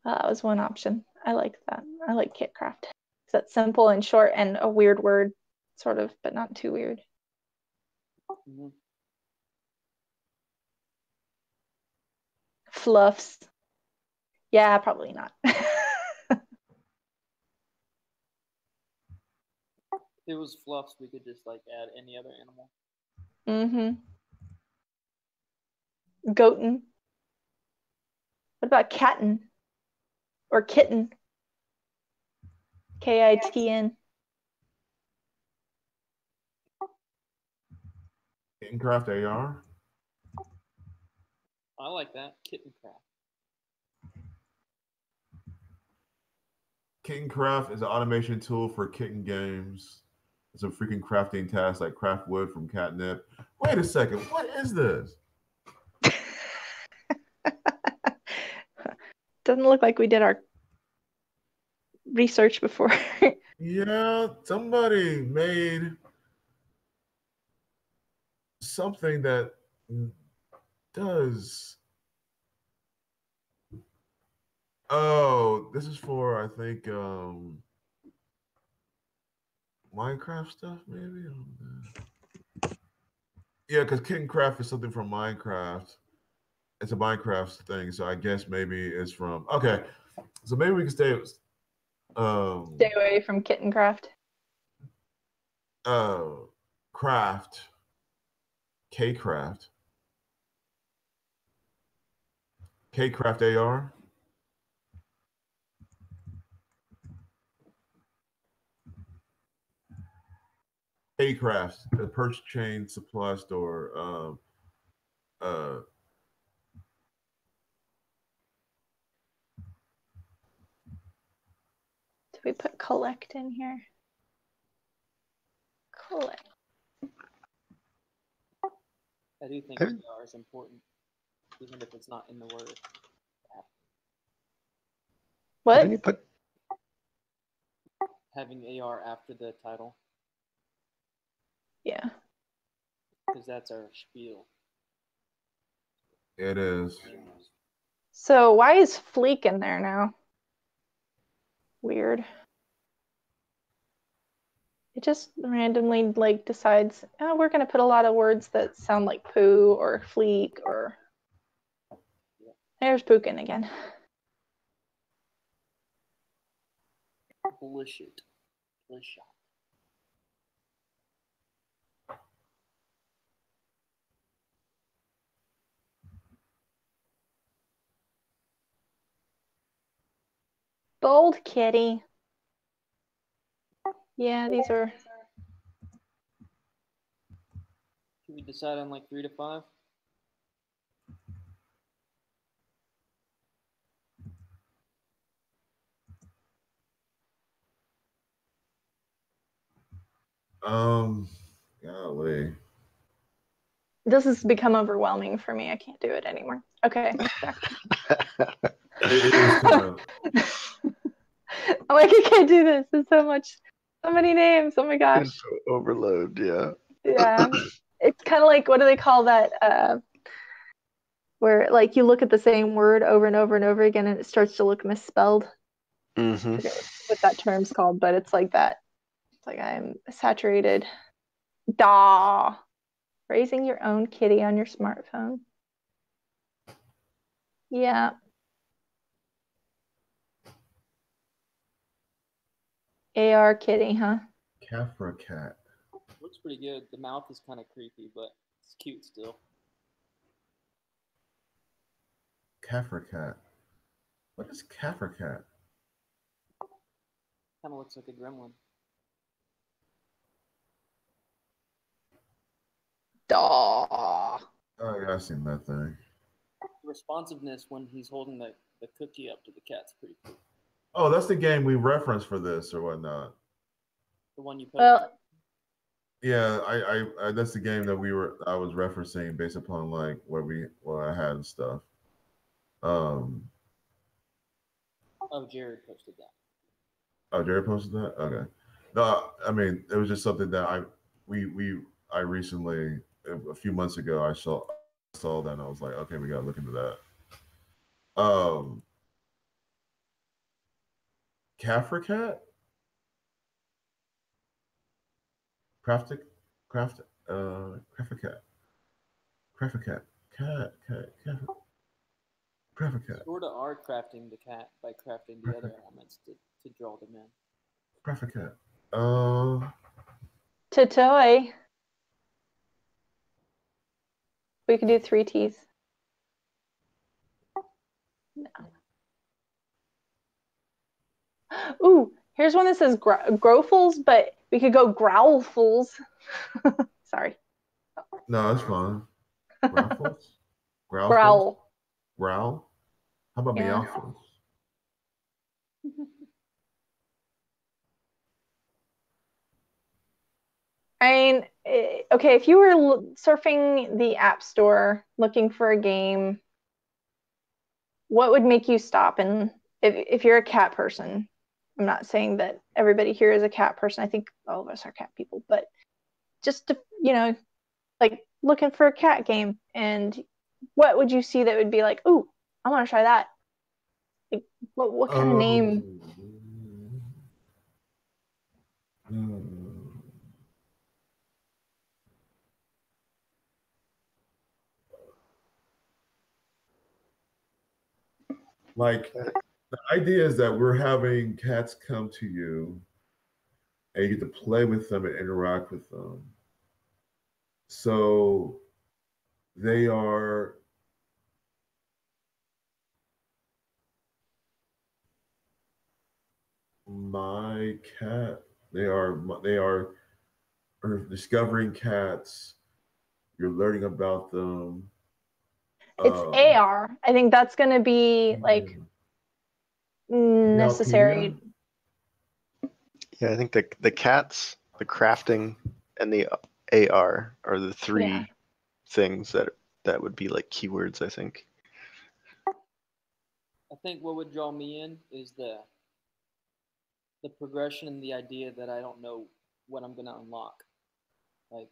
B: That was one option. I like that. I like Kitcraft. That's simple and short and a weird word, sort of, but not too weird.
E: Mm-hmm.
B: Fluffs. Yeah, probably not.
E: If it was fluffs, we could just like add any other animal.
B: Mm-hmm. Goaten. What about catten? Or kitten? KITN.
A: Kittencraft AR?
E: I like that. Kittencraft.
A: Kittencraft is an automation tool for kitten games. It's a freaking crafting task like craft wood from catnip. Wait a second, what is this?
B: Doesn't look like we did our research before.
A: Yeah, somebody made something that does. Oh, this is for, I think, Minecraft stuff, maybe? Yeah, because Kitten Craft is something from Minecraft. It's a Minecraft thing, so I guess maybe it's from. Okay, so maybe we can stay.
B: Stay away from Kitten Craft.
A: Craft. K Craft. K Craft AR. K Crafts, the purse chain supply store.
B: Did we put collect in here? Collect.
E: I do think AR is important, even if it's not in the word.
B: What?
C: Didn't you put?
E: Having AR after the title,
B: Yeah.
E: because that's our spiel.
A: It is.
B: So why is Fleek in there now? Weird. It just randomly like decides, oh, we're gonna put a lot of words that sound like poo or fleek or there's Pookin again.
E: Bullshit. Bullshit.
B: Bold kitty. Yeah, these are.
E: Should we decide on like 3 to 5?
A: Golly.
B: This has become overwhelming for me. I can't do it anymore. Okay.
A: It is kind of.
B: I'm like, I can't do this. There's so much, so many names. Oh my gosh.
C: It's so overload, yeah.
B: Yeah. It's kind of like, what do they call that? Where like you look at the same word over and over and over again and it starts to look misspelled. I forget what that term's called, but it's like that. It's like I'm saturated. Daw. Raising your own kitty on your smartphone. Yeah. AR kitty, huh?
A: Cat for a cat.
E: Looks pretty good. The mouth is kind of creepy, but it's cute still.
A: Cat for cat. What is cat for cat?
E: Kind of looks like a gremlin.
B: Daw.
A: Oh yeah, I've seen that thing.
E: Responsiveness when he's holding the cookie up to the cat's pretty cool.
A: Oh, that's the game we referenced for this or whatnot.
E: The one you posted?
B: Well,
A: yeah, I that's the game that I was referencing based upon like what I had and stuff.
E: Oh, Jared posted that.
A: Oh, Jerry posted that? Okay. No, I mean it was just something that I recently a few months ago I saw that and I was like, okay, we gotta look into that. Cat for cat? Craft craft craft a cat. Craft a cat. Craft a cat.
E: Sort of are crafting the cat by crafting the other elements to draw them in.
A: Craft a cat.
B: Toy. We could do 3 T's. No. Ooh, here's one that says growfuls, but we could go growlfuls. Sorry.
A: No, that's fine. Growfuls?
B: Growl.
A: Growl? How about
B: Yeah.
A: meowfuls?
B: I mean, okay, if you were surfing the App Store looking for a game, what would make you stop? And if you're a cat person, I'm not saying that everybody here is a cat person. I think all of us are cat people, but just to, like looking for a cat game, and what would you see that would be like, ooh, I want to try that? Like, what kind of name?
A: Like, the idea is that we're having cats come to you and you get to play with them and interact with them. So they are my cat. They are discovering cats. You're learning about them.
B: It's AR. I think that's going to be like necessary.
C: Yeah, I think the cats, the crafting, and the AR are the three things that would be like keywords, I think.
E: I think what would draw me in is the progression and the idea that I don't know what I'm gonna unlock. Like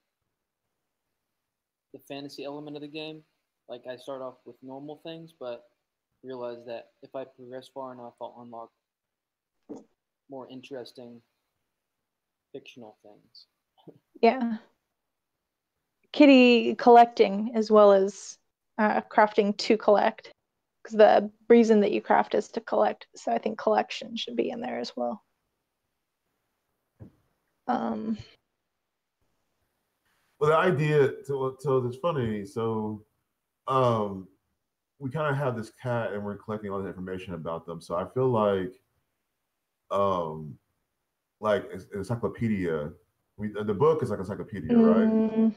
E: the fantasy element of the game. Like I start off with normal things, but realize that if I progress far enough, I'll unlock more interesting fictional things.
B: Yeah. Kitty collecting as well as crafting to collect, because the reason that you craft is to collect. So I think collection should be in there as well.
A: Well, the idea, so it's funny. So, we kind of have this cat, and we're collecting all this information about them. So I feel like encyclopedia. The book is like encyclopedia, right?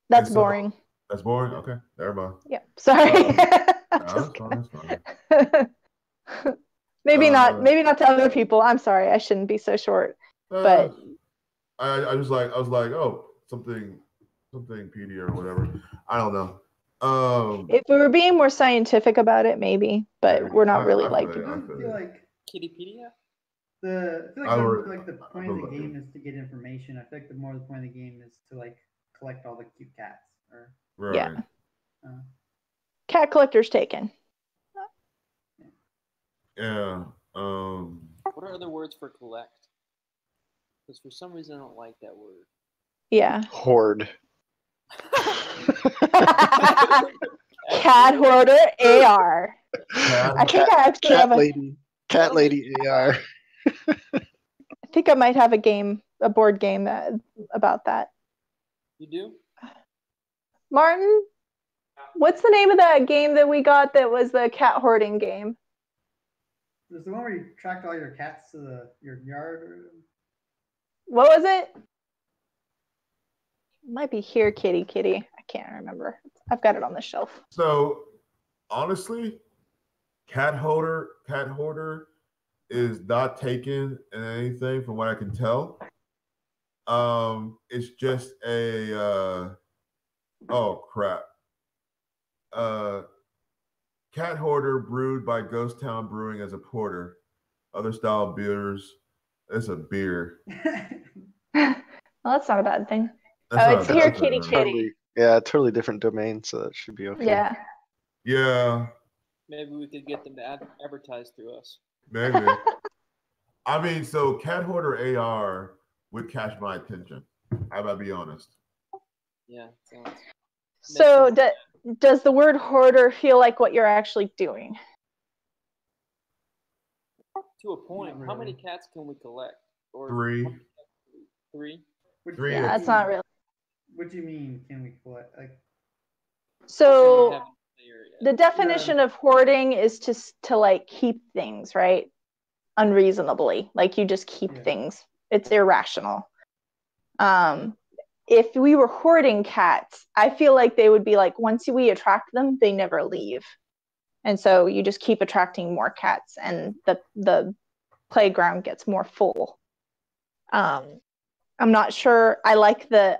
B: That's boring.
A: That's boring. Okay, never mind.
B: Yeah, sorry.
A: That's fine.
B: Maybe not. Maybe not to other people. I'm sorry. I shouldn't be so short. But
A: I was like, oh, something pedia or whatever. I don't know.
B: If we were being more scientific about it, maybe. But we're not really like.
D: I feel like
E: Kittypedia.
D: I feel like the point of the game is to get information. I feel like the point of the game is to like collect all the cute cats.
A: Right.
B: Yeah. Cat collector's taken.
A: Yeah.
E: What are other words for collect? Because for some reason I don't like that word.
B: Yeah.
C: Hoard.
B: Cat hoarder AR. I think I actually have a
C: cat lady AR.
B: I think I might have a board game about that.
E: You do?
B: Martin, what's the name of that game that we got that was the cat hoarding game?
D: There's the one where you tracked all your cats to your yard.
B: What was it? It might be here, kitty. I can't remember. I've got it on the shelf.
A: So, honestly, cat hoarder is not taken in anything from what I can tell. It's just a oh crap. Cat hoarder brewed by Ghost Town Brewing as a porter. Other style beers. It's a beer.
B: Well, that's not a bad thing.
A: That's
B: it's here, kitty.
C: Totally different domain, so that should be okay.
A: Yeah.
E: Maybe we could get them to advertise through us.
A: Maybe. I mean, so cat hoarder AR would catch my attention. I gotta be honest.
E: Yeah.
B: So does the word hoarder feel like what you're actually doing?
E: To a point. How many cats can we collect? Or
A: 3.
E: 3?
A: 3.
B: Yeah, that's not really.
D: What do you mean? Can we collect?
B: So the definition of hoarding is to like keep things, right? Unreasonably, like you just keep things. It's irrational. If we were hoarding cats, I feel like they would be like, once we attract them, they never leave. And so you just keep attracting more cats and the playground gets more full. I'm not sure. I like the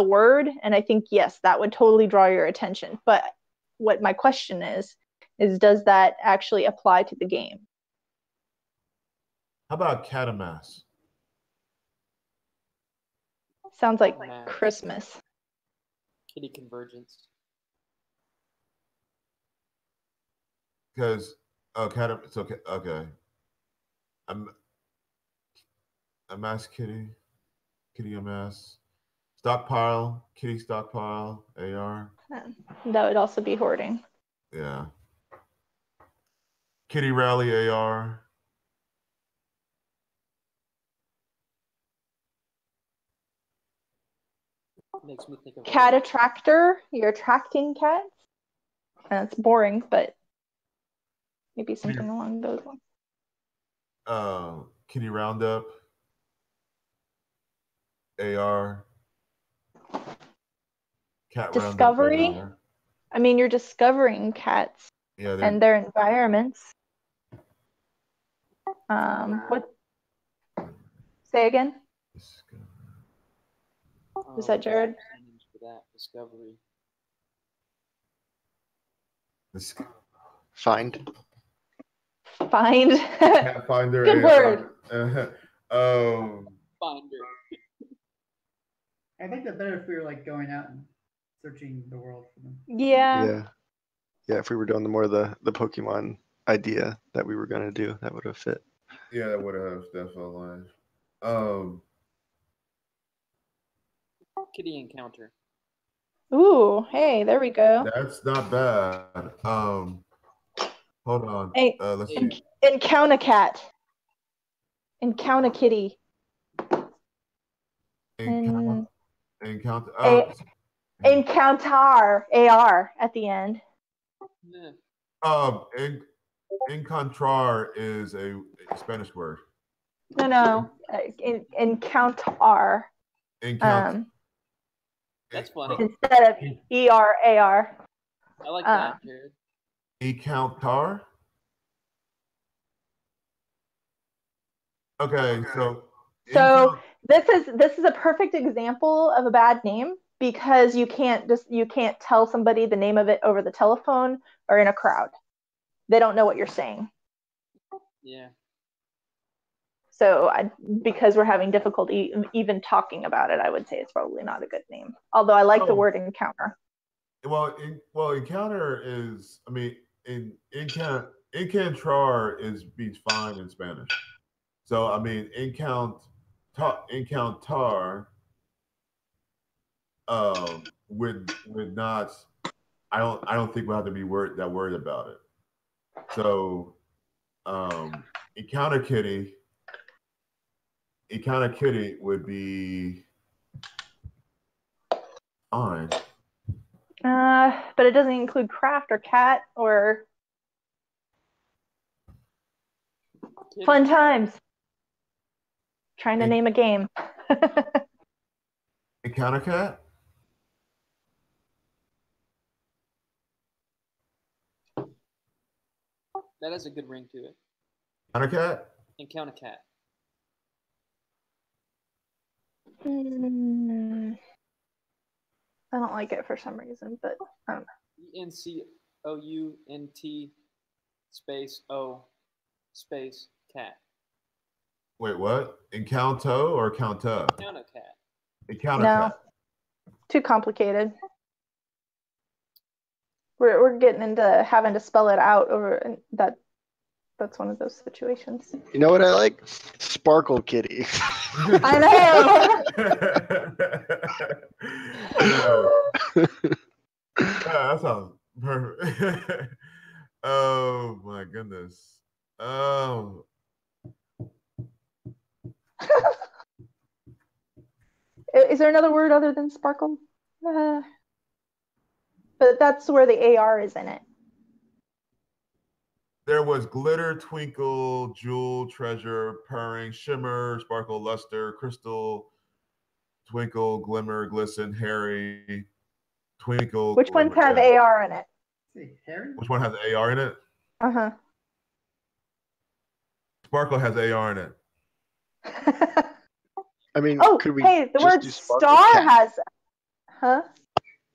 B: word, and I think yes, that would totally draw your attention. But what my question is is, does that actually apply to the game?
A: How about cat and mouse?
B: Sounds like
E: Math.
B: Christmas.
E: Kitty convergence.
A: Because cat. It's okay. Okay. A mass kitty, kitty a mass. Stockpile, kitty stockpile, AR.
B: That would also be hoarding.
A: Yeah. Kitty rally, AR.
E: Makes me think of
B: Cat attractor, you're attracting cats. And it's boring, but maybe something along those lines.
A: Kitty roundup, AR. Cat
B: Discovery.
A: roundup, AR.
B: I mean, you're discovering cats and their environments. What? Say again. Was that Jared?
E: For that discovery.
C: Find.
B: Find.
A: Cat finder.
B: Good
A: AR.
B: word.
E: Finder.
D: I think that's better if we were like going out and searching the world for them.
B: Yeah.
C: Yeah. If we were doing the Pokemon idea that we were gonna do, that would have fit.
A: Yeah, that would have definitely.
E: Kitty encounter.
B: Ooh, hey, there we go.
A: That's not bad. Hold on.
B: Hey,
A: Let's see.
B: Encounter cat. Encounter kitty.
A: Encounter.
B: Encounter AR at the end.
A: Encontrar is a Spanish word.
B: No. Encounter.
E: That's funny.
B: Instead of ERAR.
E: I like that, Jared.
A: Encounter. Okay,
B: so this is a perfect example of a bad name because you can't tell somebody the name of it over the telephone or in a crowd. They don't know what you're saying.
E: Yeah.
B: So because we're having difficulty even talking about it, I would say it's probably not a good name. Although I like the word encounter.
A: Well, encounter is, I mean, encontrar means find in Spanish. So I mean, encounter would not. I don't think we'll have to be worried about it. So encounter kitty would be fine.
B: But it doesn't include craft or cat or kitty. Fun times. Trying to name a game.
A: Encounter cat?
E: That has a good ring to it.
A: Encounter cat?
E: Encounter cat.
B: I don't like it for some reason, but I don't know.
E: ENCOUNT space O space cat.
A: Wait, what? Encounto or counta?
E: Encounter cat.
A: Encounter cat.
B: Too complicated. We're getting into having to spell it out over that. That's one of those situations.
C: You know what I like? Sparkle Kitty.
B: I
A: know. That sounds perfect. Oh my goodness. Oh.
B: Is there another word other than sparkle? But that's where the AR is in it.
A: There was glitter, twinkle, jewel, treasure, purring, shimmer, sparkle, luster, crystal, twinkle, glimmer, glisten, hairy, twinkle.
B: Which ones have AR in it?
D: Harry?
A: Which one has AR in it?
B: Uh-huh.
A: Sparkle has AR in it.
C: I mean, could we
B: hey, the
C: just
B: word
C: do Sparkle
B: star
C: Cat?
B: has, huh?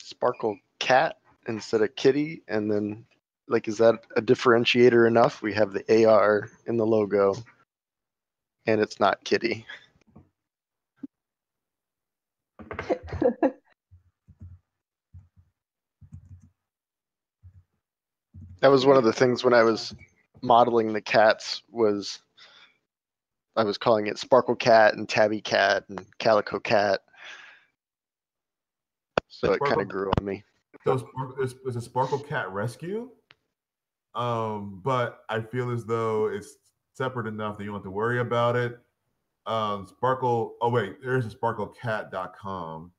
C: Sparkle Cat instead of Kitty, and then like, is that a differentiator enough? We have the AR in the logo, and it's not kitty. That was one of the things when I was modeling the cats was I was calling it Sparkle Cat and Tabby Cat and Calico Cat. So it kind of grew on me.
A: So it's a Sparkle Cat Rescue, but I feel as though it's separate enough that you don't have to worry about it. Sparkle. Oh wait, there's a SparkleCat.com.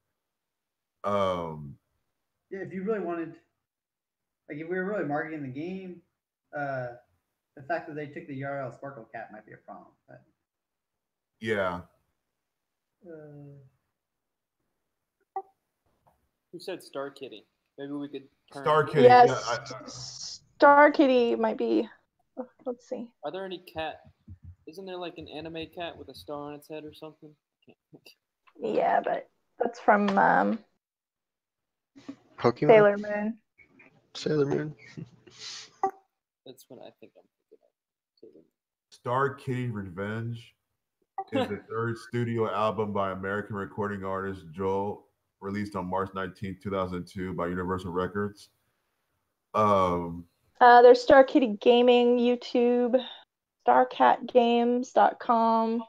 D: Yeah, if you really wanted, like, if we were really marketing the game, the fact that they took the URL Sparkle Cat might be a problem. But
A: yeah.
E: Who said Star Kitty? Maybe we could turn.
A: Star Kitty.
B: Yes,
A: Yeah,
B: Star Kitty might be. Let's see.
E: Are there any cat? Isn't there like an anime cat with a star on its head or something?
B: Yeah, but that's from
C: Pokemon?
B: Sailor Moon.
C: Sailor Moon.
E: That's what I think I'm thinking of. Sailor Moon.
A: Star Kitty Revenge is the third studio album by American recording artist Joel, released on March 19, 2002 by Universal Records.
B: There's Star Kitty Gaming, YouTube, StarCatGames.com.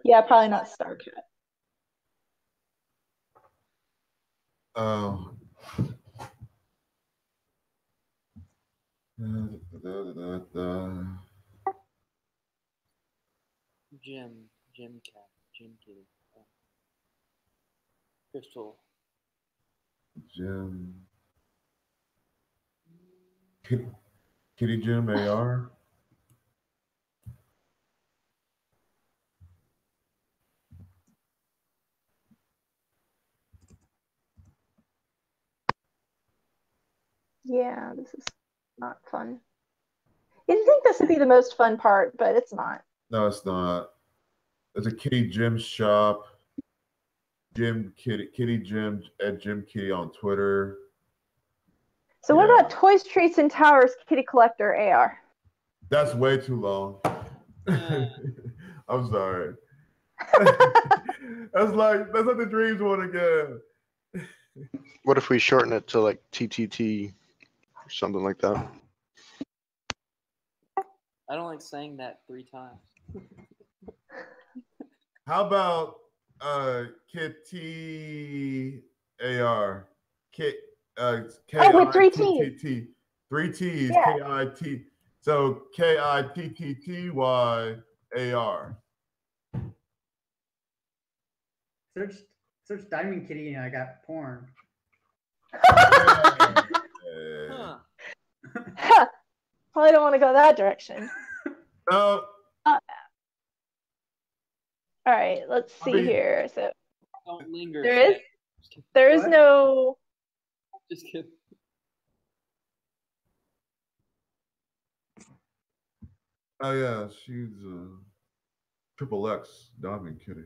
B: Yeah, probably not StarCat.
E: Jim Cat, Jim Kitty, Crystal.
A: Jim. Kitty Jim AR.
B: Yeah, this is not fun. You'd think this would be the most fun part, but it's not.
A: No, it's not. There's a Kitty Jim shop. Kitty Jim at Jim Kitty on Twitter.
B: So what about Toys, Treats, and Towers Kitty Collector AR?
A: That's way too long. I'm sorry. That's like the dreams one again.
C: What if we shorten it to like TTT or something like that?
E: I don't like saying that 3 times.
A: How about Kitty AR? Kit
B: with 3 T's.
A: 3 T's.
B: Yeah.
A: KIT. So KITTTY AR.
D: Search Diamond Kitty and I got porn.
E: Huh.
B: Probably don't want to go that direction.
A: No.
B: All right, let's see here. So
E: don't linger.
B: There is no.
E: Just kidding.
A: Oh yeah, she's triple X Diamond Kitty.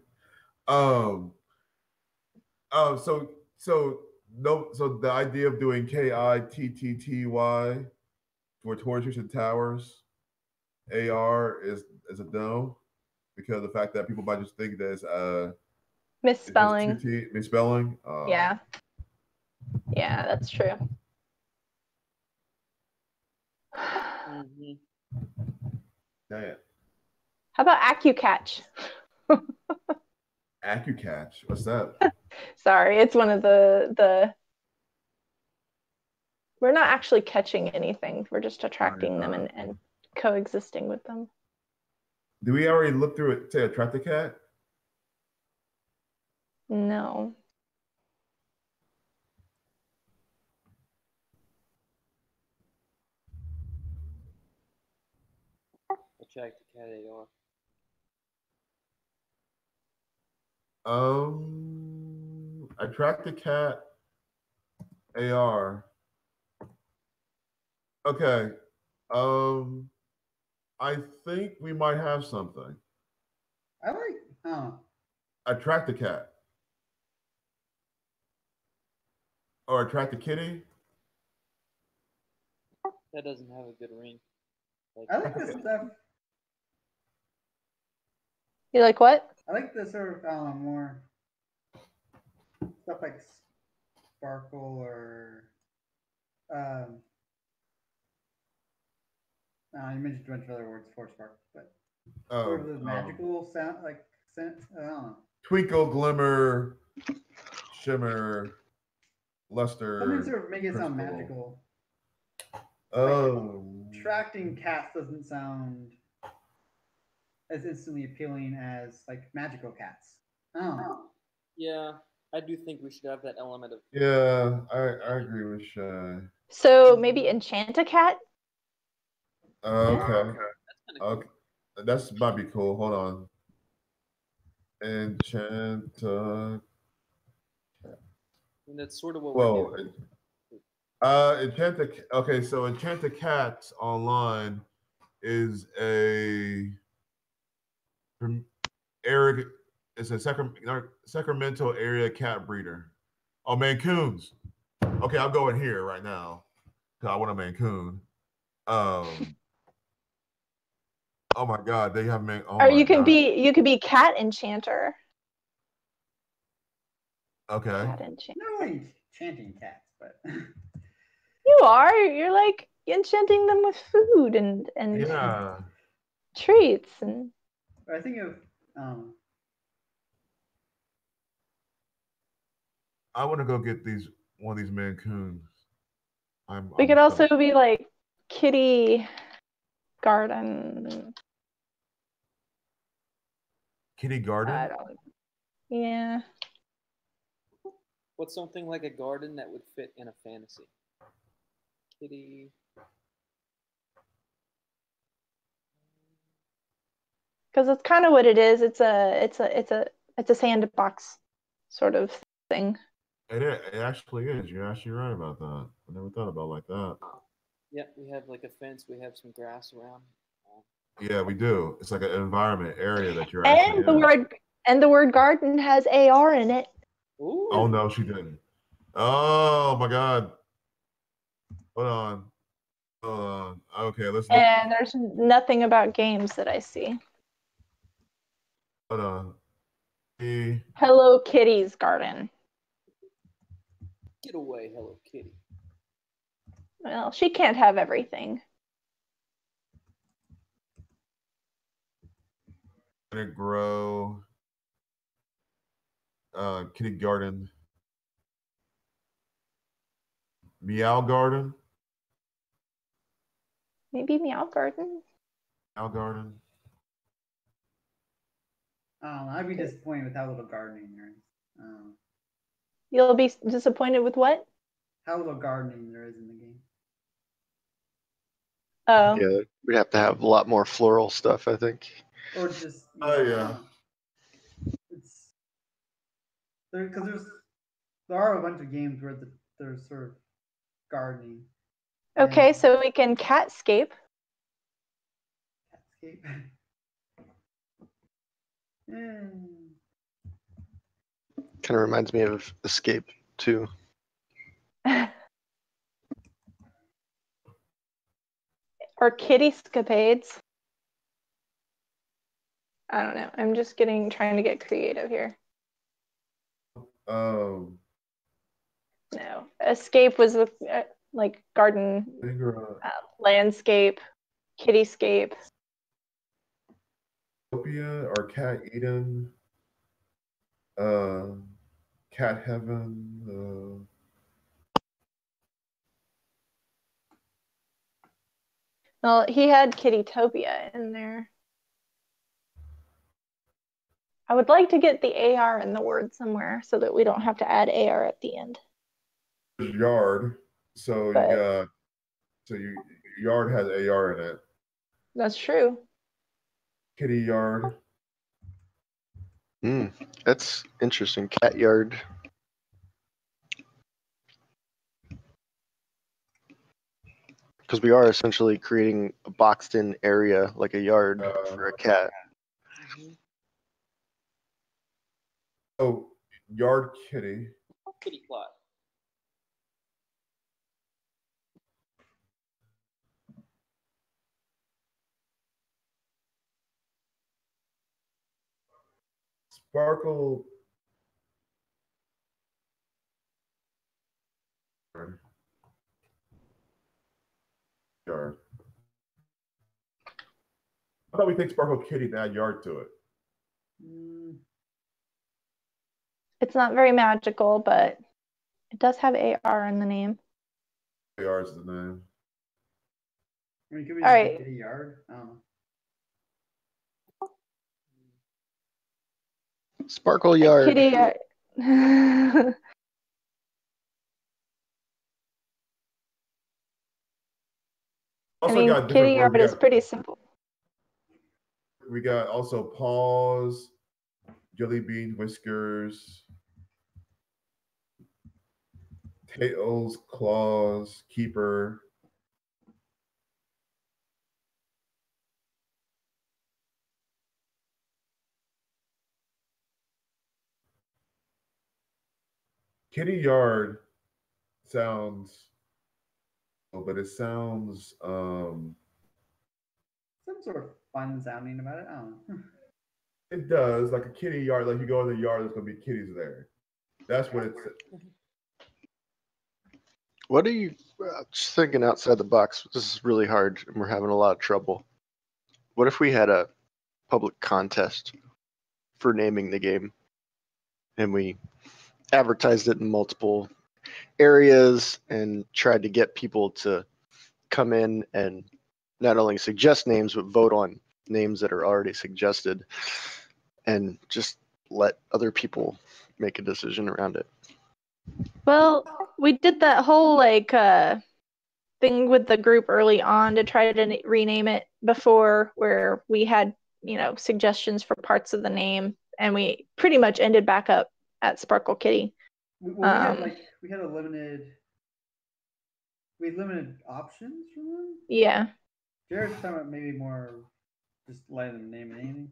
A: So the idea of doing KITTTY for Torches and Towers AR is a no, because of the fact that people might just think that it's
B: misspelling.
A: Misspelling.
B: Yeah, that's true.
E: Mm-hmm.
A: Dang it.
B: How about AccuCatch?
A: AccuCatch. What's that?
B: Sorry, it's one of the. We're not actually catching anything. We're just attracting them and coexisting with them.
A: Do we already look through it? Say attract a cat?
B: No.
E: Attract the cat
A: AR. Attract the cat AR. Okay. I think we might have something.
D: I like
A: Attract the cat. Or attract the kitty.
E: That doesn't have a good ring. Like,
D: I like this stuff.
B: You like what?
D: I like the sort of more stuff like sparkle or you mentioned a bunch of other words for sparkle, but sort of the magical sound, like sense. I don't know.
A: Twinkle, glimmer, shimmer, luster.
D: Something sort of make it sound
A: crystal.
D: magical.
A: Oh.
D: Attracting cats doesn't sound as instantly appealing as like magical cats. Oh.
E: yeah, I do think we should have that element of.
A: Yeah, I agree with Shy.
B: So maybe enchant a cat?
A: Okay.
E: That's kind of
A: Okay. That's might be cool. Hold on. Enchant.
E: And that's sort of what we're
A: Whoa.
E: doing.
A: Okay, so Enchant a Cat online is a area. It's a Sacramento area cat breeder. Oh, Mancoons. Okay, I'll go in here right now because I want a Mancoon. Oh my God, they have man. Oh
B: Or
A: my
B: you can
A: God.
B: you could be cat enchanter.
A: Okay.
B: Cat enchanter.
D: Not really chanting cats, but
B: You are. You're like enchanting them with food and
A: Yeah.
B: treats and.
D: I think of
A: I want to go get one of these Mancoons.
B: We could
A: I'm
B: also
A: stuck.
B: be like kitty garden.
A: Kitty Garden.
B: I don't. Yeah.
E: What's something like a garden that would fit in a fantasy? Kitty.
B: Because it's kind of what it is. It's a sandbox sort of thing.
A: It actually is. You're actually right about that. I never thought about it like that.
E: Yeah, we have like a fence. We have some grass around.
A: Yeah, we do. It's like an environment area that you're actually
B: And the word garden has AR in it.
E: Ooh.
A: Oh no, she didn't. Oh my God. Hold on. Hold on. Okay, let's look.
B: And there's nothing about games that I see.
A: Hold on.
B: Hello Kitty's garden.
E: Get away, Hello Kitty.
B: Well, she can't have everything.
A: Gonna grow. Kitty Garden. Meow Garden.
B: Maybe Meow Garden.
A: Meow Garden.
D: I'd be disappointed with how little gardening there is.
B: You'll be disappointed with what?
D: How little gardening there is in the game.
B: Oh.
C: Yeah, we'd have to have a lot more floral stuff, I think.
D: Or just
A: Yeah.
D: It's because there are a bunch of games where there's sort of gardening.
B: Okay, so we can catscape.
D: Catscape.
C: Kind of reminds me of Escape too.
B: Or kittyscapades. I don't know. I'm just trying to get creative here.
A: Oh.
B: No. Escape was like garden, landscape, kittyscape.
A: Utopia or Cat Eden. Cat Heaven.
B: Well, he had Kittytopia in there. I would like to get the AR in the word somewhere so that we don't have to add AR at the end.
A: Yard. So Yard has AR in it.
B: That's true.
A: Kitty Yard.
C: That's interesting. Cat Yard. Because we are essentially creating a boxed-in area, like a yard for a cat.
A: Oh, Yard Kitty.
E: Kitty plot.
A: Sparkle. Yard. I thought we think Sparkle Kitty and add yard to it.
B: It's not very magical, but it does have AR in the name.
A: AR is the name.
D: I mean, could we
B: All
D: just
B: right.
D: get a yard? I don't know.
C: Sparkle Yard.
B: Kitty yard. I
A: Also
B: mean,
A: got
B: kitty
A: different
B: yard
A: words.
B: is pretty simple.
A: We got also paws, jelly bean whiskers, tails, claws, keeper. Kitty yard sounds, but it sounds
D: Some sort of fun sounding about it. I don't know.
A: it does, like a kitty yard, like you go in the yard, there's gonna be kitties there. That's what it's.
C: What are you just thinking outside the box? This is really hard and we're having a lot of trouble. What if we had a public contest for naming the game and we advertised it in multiple areas and tried to get people to come in and not only suggest names but vote on names that are already suggested and just let other people make a decision around it?
B: Well, we did that whole thing with the group early on to try to rename it before, where we had, suggestions for parts of the name, and we pretty much ended back up at Sparkle Kitty.
D: Well, we had limited options for them.
B: Yeah.
D: Jared's talking about maybe more just letting them name anything.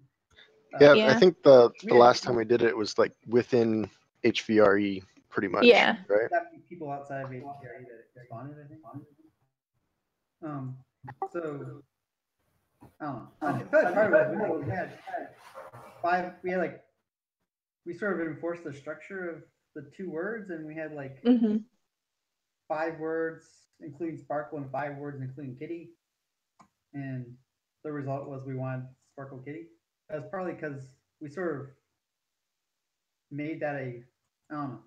C: Yeah,
B: Yeah.
C: I think the last time we did it was like within HVRE pretty much.
B: Yeah.
C: Right?
D: That people outside of HVRE that responded, I think. So I don't know. I feel like part of it was we had five. We sort of enforced the structure of the 2 words, and we had like 5 words including Sparkle and 5 words including Kitty, and the result was we wanted Sparkle Kitty. That was probably because we sort of made that I don't know,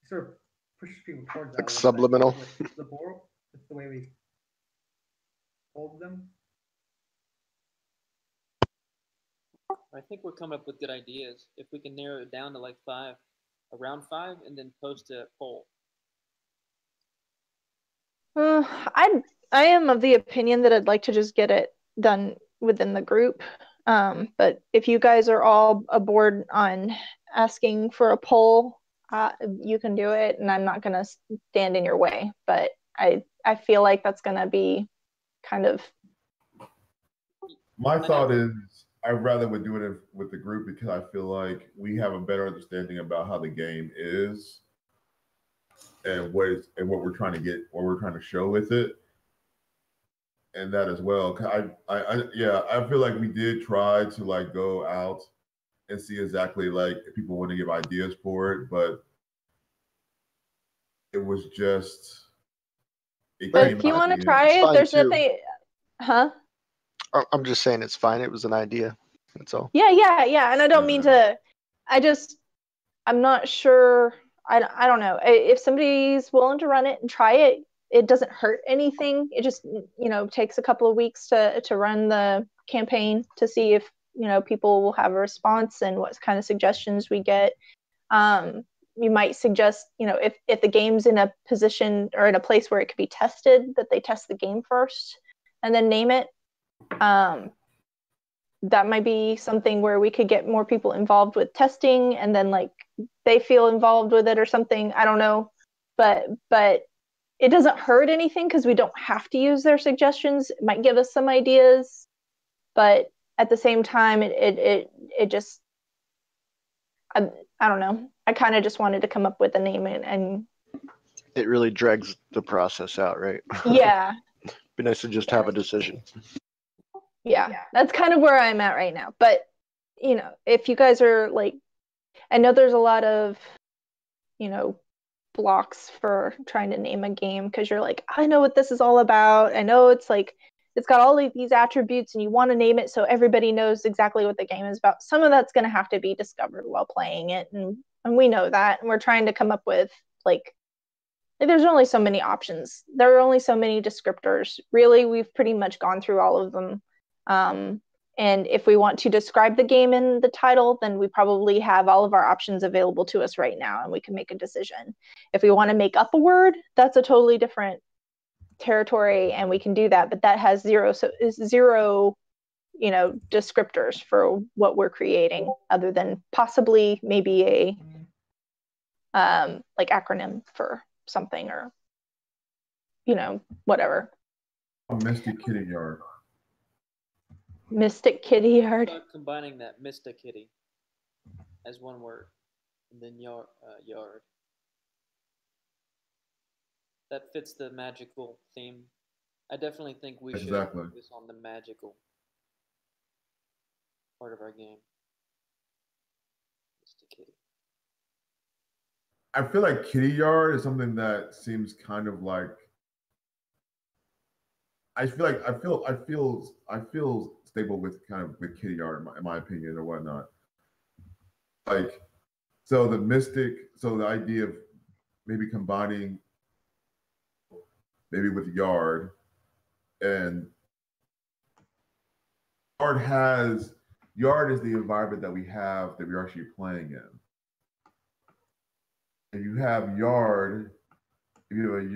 D: sort of pushed people towards that.
C: Like subliminal.
D: With the board, that's the way we hold them.
E: I think we're coming up with good ideas. If we can narrow it down to like 5, around 5, and then post a poll.
B: I am of the opinion that I'd like to just get it done within the group. But if you guys are all aboard on asking for a poll, you can do it, and I'm not going to stand in your way. But I feel like that's going to be kind of.
A: My thought is I rather would do it with the group because I feel like we have a better understanding about how the game is and what we're trying to get, what we're trying to show with it, and that as well. I feel like we did try to like go out and see exactly like if people want to give ideas for it, but it was just.
B: But if you want to try it, there's nothing, huh?
C: I'm just saying it's fine. It was an idea. That's all.
B: Yeah. And I don't mean to. I'm not sure. I don't know. If somebody's willing to run it and try it, it doesn't hurt anything. It just takes a couple of weeks to run the campaign to see if people will have a response and what kind of suggestions we get. You might suggest if the game's in a position or in a place where it could be tested, that they test the game first and then name it. That might be something where we could get more people involved with testing, and then like they feel involved with it or something. I don't know, but it doesn't hurt anything because we don't have to use their suggestions. It might give us some ideas, but at the same time, it just I don't know. I kind of just wanted to come up with a name and
C: it really drags the process out, right?
B: Yeah.
C: Be nice to just have a decision.
B: Yeah, that's kind of where I'm at right now. But if you guys are like I know there's a lot of, blocks for trying to name a game because you're like, I know what this is all about. I know it's like it's got all of these attributes and you want to name it so everybody knows exactly what the game is about. Some of that's going to have to be discovered while playing it, and we know that, and we're trying to come up with like there's only so many options. There are only so many descriptors. Really, we've pretty much gone through all of them. And if we want to describe the game in the title, then we probably have all of our options available to us right now, and we can make a decision. If we want to make up a word, that's a totally different territory, and we can do that. But that has zero descriptors for what we're creating, other than possibly maybe a like acronym for something, or whatever.
A: Mystic Kitty Yard.
B: Mystic Kitty Yard.
E: Start combining that Mista Kitty as one word, and then yard. That fits the magical theme. I definitely think we should focus on the magical part of our game. Mista Kitty.
A: I feel like Kitty Yard is something that seems kind of like. I feel stable with kind of with Kitty Yard in my opinion or whatnot. Like, so the idea of maybe combining maybe with Yard, and Yard is the environment that we're actually playing in. If you have a yard and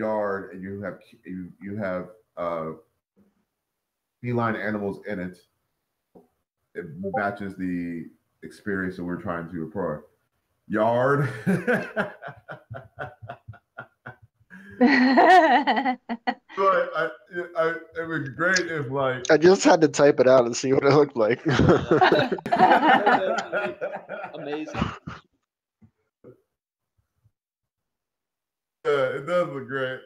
A: you have feline animals in it, it matches the experience that we're trying to approach. Yard. But it would be great if like
C: I just had to type it out and see what it looked like.
E: Amazing.
A: Yeah, it does look great.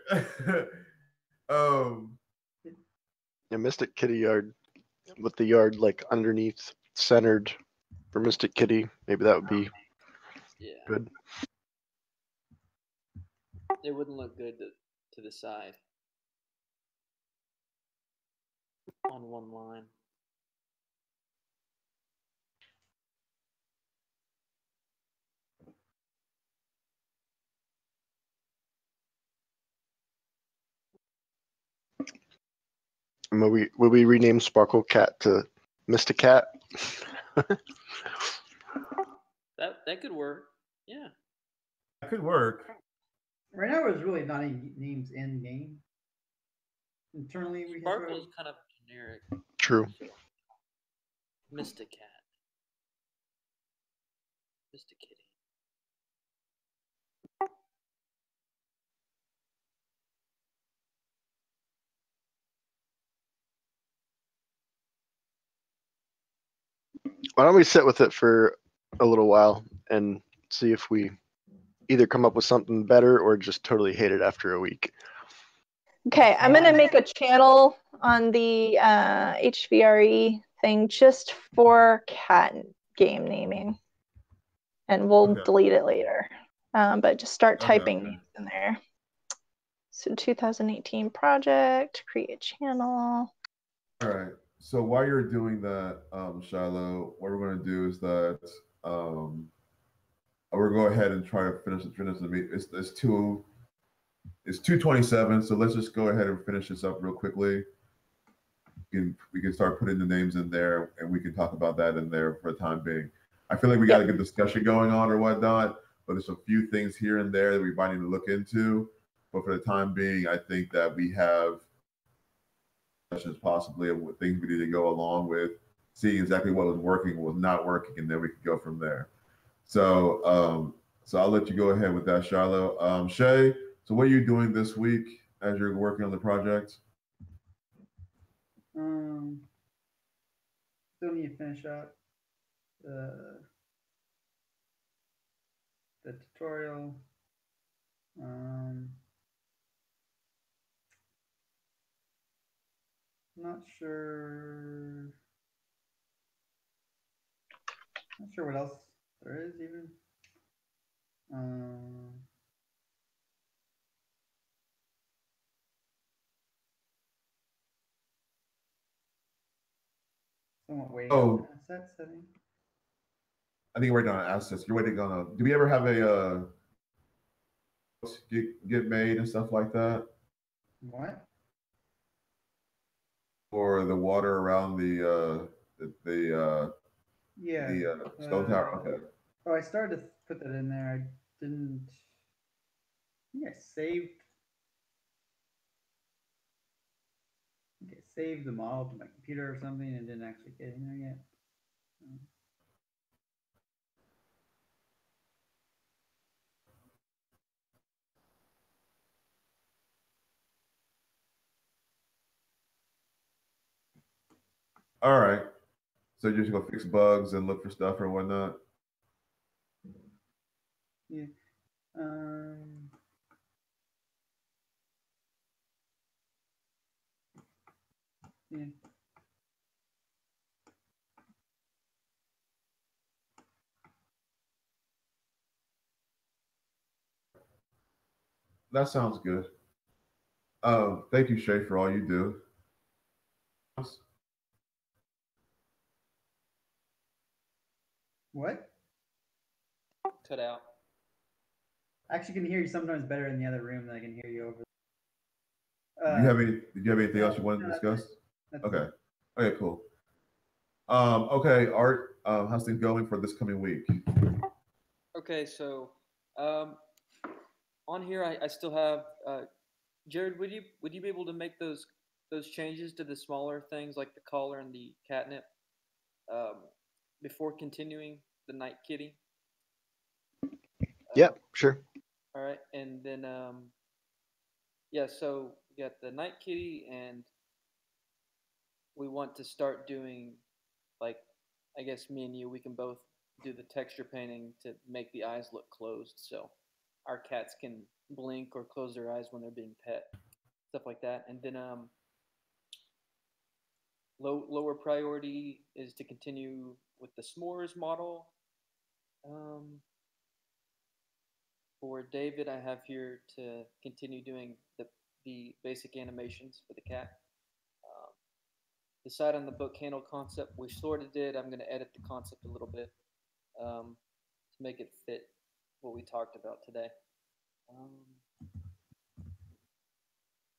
C: Yeah, Mystic Kitty Yard with the yard like underneath, centered for Mystic Kitty. Maybe that would be good.
E: It wouldn't look good to the side on one line.
C: And will we rename Sparkle Cat to Mystic Cat?
E: That could work. Yeah.
A: That could work.
D: Right now, there's really not any names in game. Internally, we
E: Sparkle is kind of generic.
C: True.
E: Mystic Cat. Mystic Kitty.
C: Why don't we sit with it for a little while and see if we either come up with something better or just totally hate it after a week.
B: Okay, I'm gonna make a channel on the HVRE thing just for cat game naming, and we'll delete it later. But just start typing names in there. So 2018 project, create channel.
A: All right. So while you're doing that, Shiloh, what we're going to do is that we're going to go ahead and try to finish the meet. It's 2:27, so let's just go ahead and finish this up real quickly. We can start putting the names in there, and we can talk about that in there for the time being. I feel like we got a good discussion going on or whatnot, but there's a few things here and there that we might need to look into. But for the time being, I think that we have questions possibly of what things we need to go along with, seeing exactly what was working, what was not working, and then we can go from there. So, so I'll let you go ahead with that, Shiloh. Shay, so what are you doing this week as you're working on the project?
D: Still need to finish up the tutorial. Not sure what else there is even. Somewhat waiting
A: Oh.
D: on asset setting.
A: I think you're waiting on assets. You're waiting on a. Do we ever have a get made and stuff like that?
D: What?
A: Or the water around the
D: Yeah.
A: stone tower. Okay.
D: Oh, I started to put that in there. I didn't. I think I saved. I think I saved the model to my computer or something and didn't actually get in there yet.
A: All right. So you're just gonna fix bugs and look for stuff or whatnot.
D: Yeah. Yeah.
A: That sounds good. Thank you, Shay, for all you do.
D: What?
E: Cut out.
D: I actually can hear you sometimes better in the other room than I can hear you over.
A: Did you have anything else you wanted to discuss? Okay. Okay, cool. Okay, Art, how's things going for this coming week?
E: Okay, so on here I still have Jared. Would you be able to make those changes to the smaller things like the collar and the catnip um, before continuing the night kitty?
C: Yep, sure.
E: All right, and then yeah, so we got the night kitty, and we want to start doing like I guess me and you we can both do the texture painting to make the eyes look closed, so our cats can blink or close their eyes when they're being pet, stuff like that. And then lower priority is to continue with the s'mores model. For David, I have here to continue doing the basic animations for the cat. Decide on the book handle concept. We sort of did. I'm going to edit the concept a little bit to make it fit what we talked about today.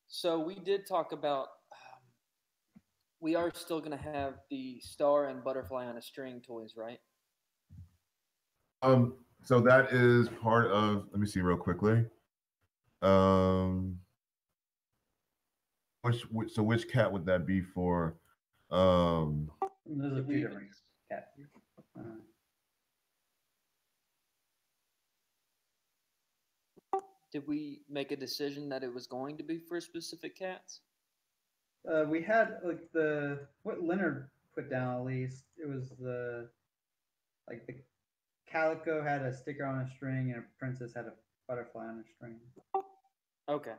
E: So we did talk about. We are still going to have the star and butterfly on a string toys, right?
A: So that is part of. Let me see real quickly. Which cat would that be for?
D: Those are two different cats.
E: Did we make a decision that it was going to be for specific cats?
D: We had like what Leonard put down at least. It was the calico had a sticker on a string and a princess had a butterfly on a string.
E: Okay.